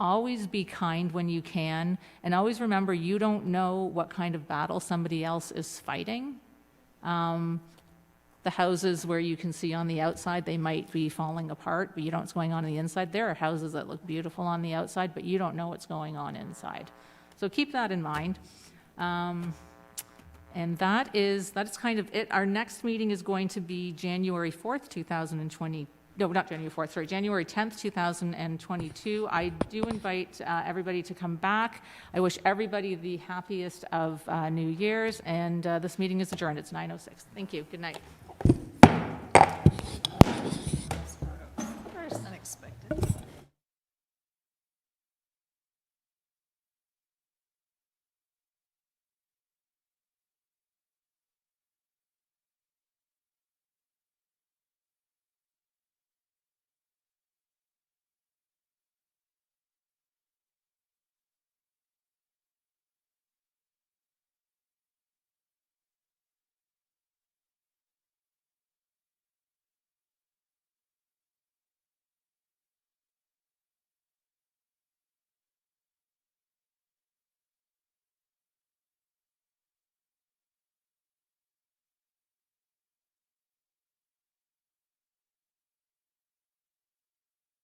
Always be kind when you can, and always remember you don't know what kind of battle somebody else is fighting. The houses where you can see on the outside, they might be falling apart, but you don't know what's going on the inside. There are houses that look beautiful on the outside, but you don't know what's going on inside. So keep that in mind. And that is kind of it. Our next meeting is going to be January 4th, 2020. No, not January 4th, sorry, January 10th, 2022. I do invite everybody to come back. I wish everybody the happiest of New Year's, and this meeting is adjourned. It's 9:06. Thank you. Good night.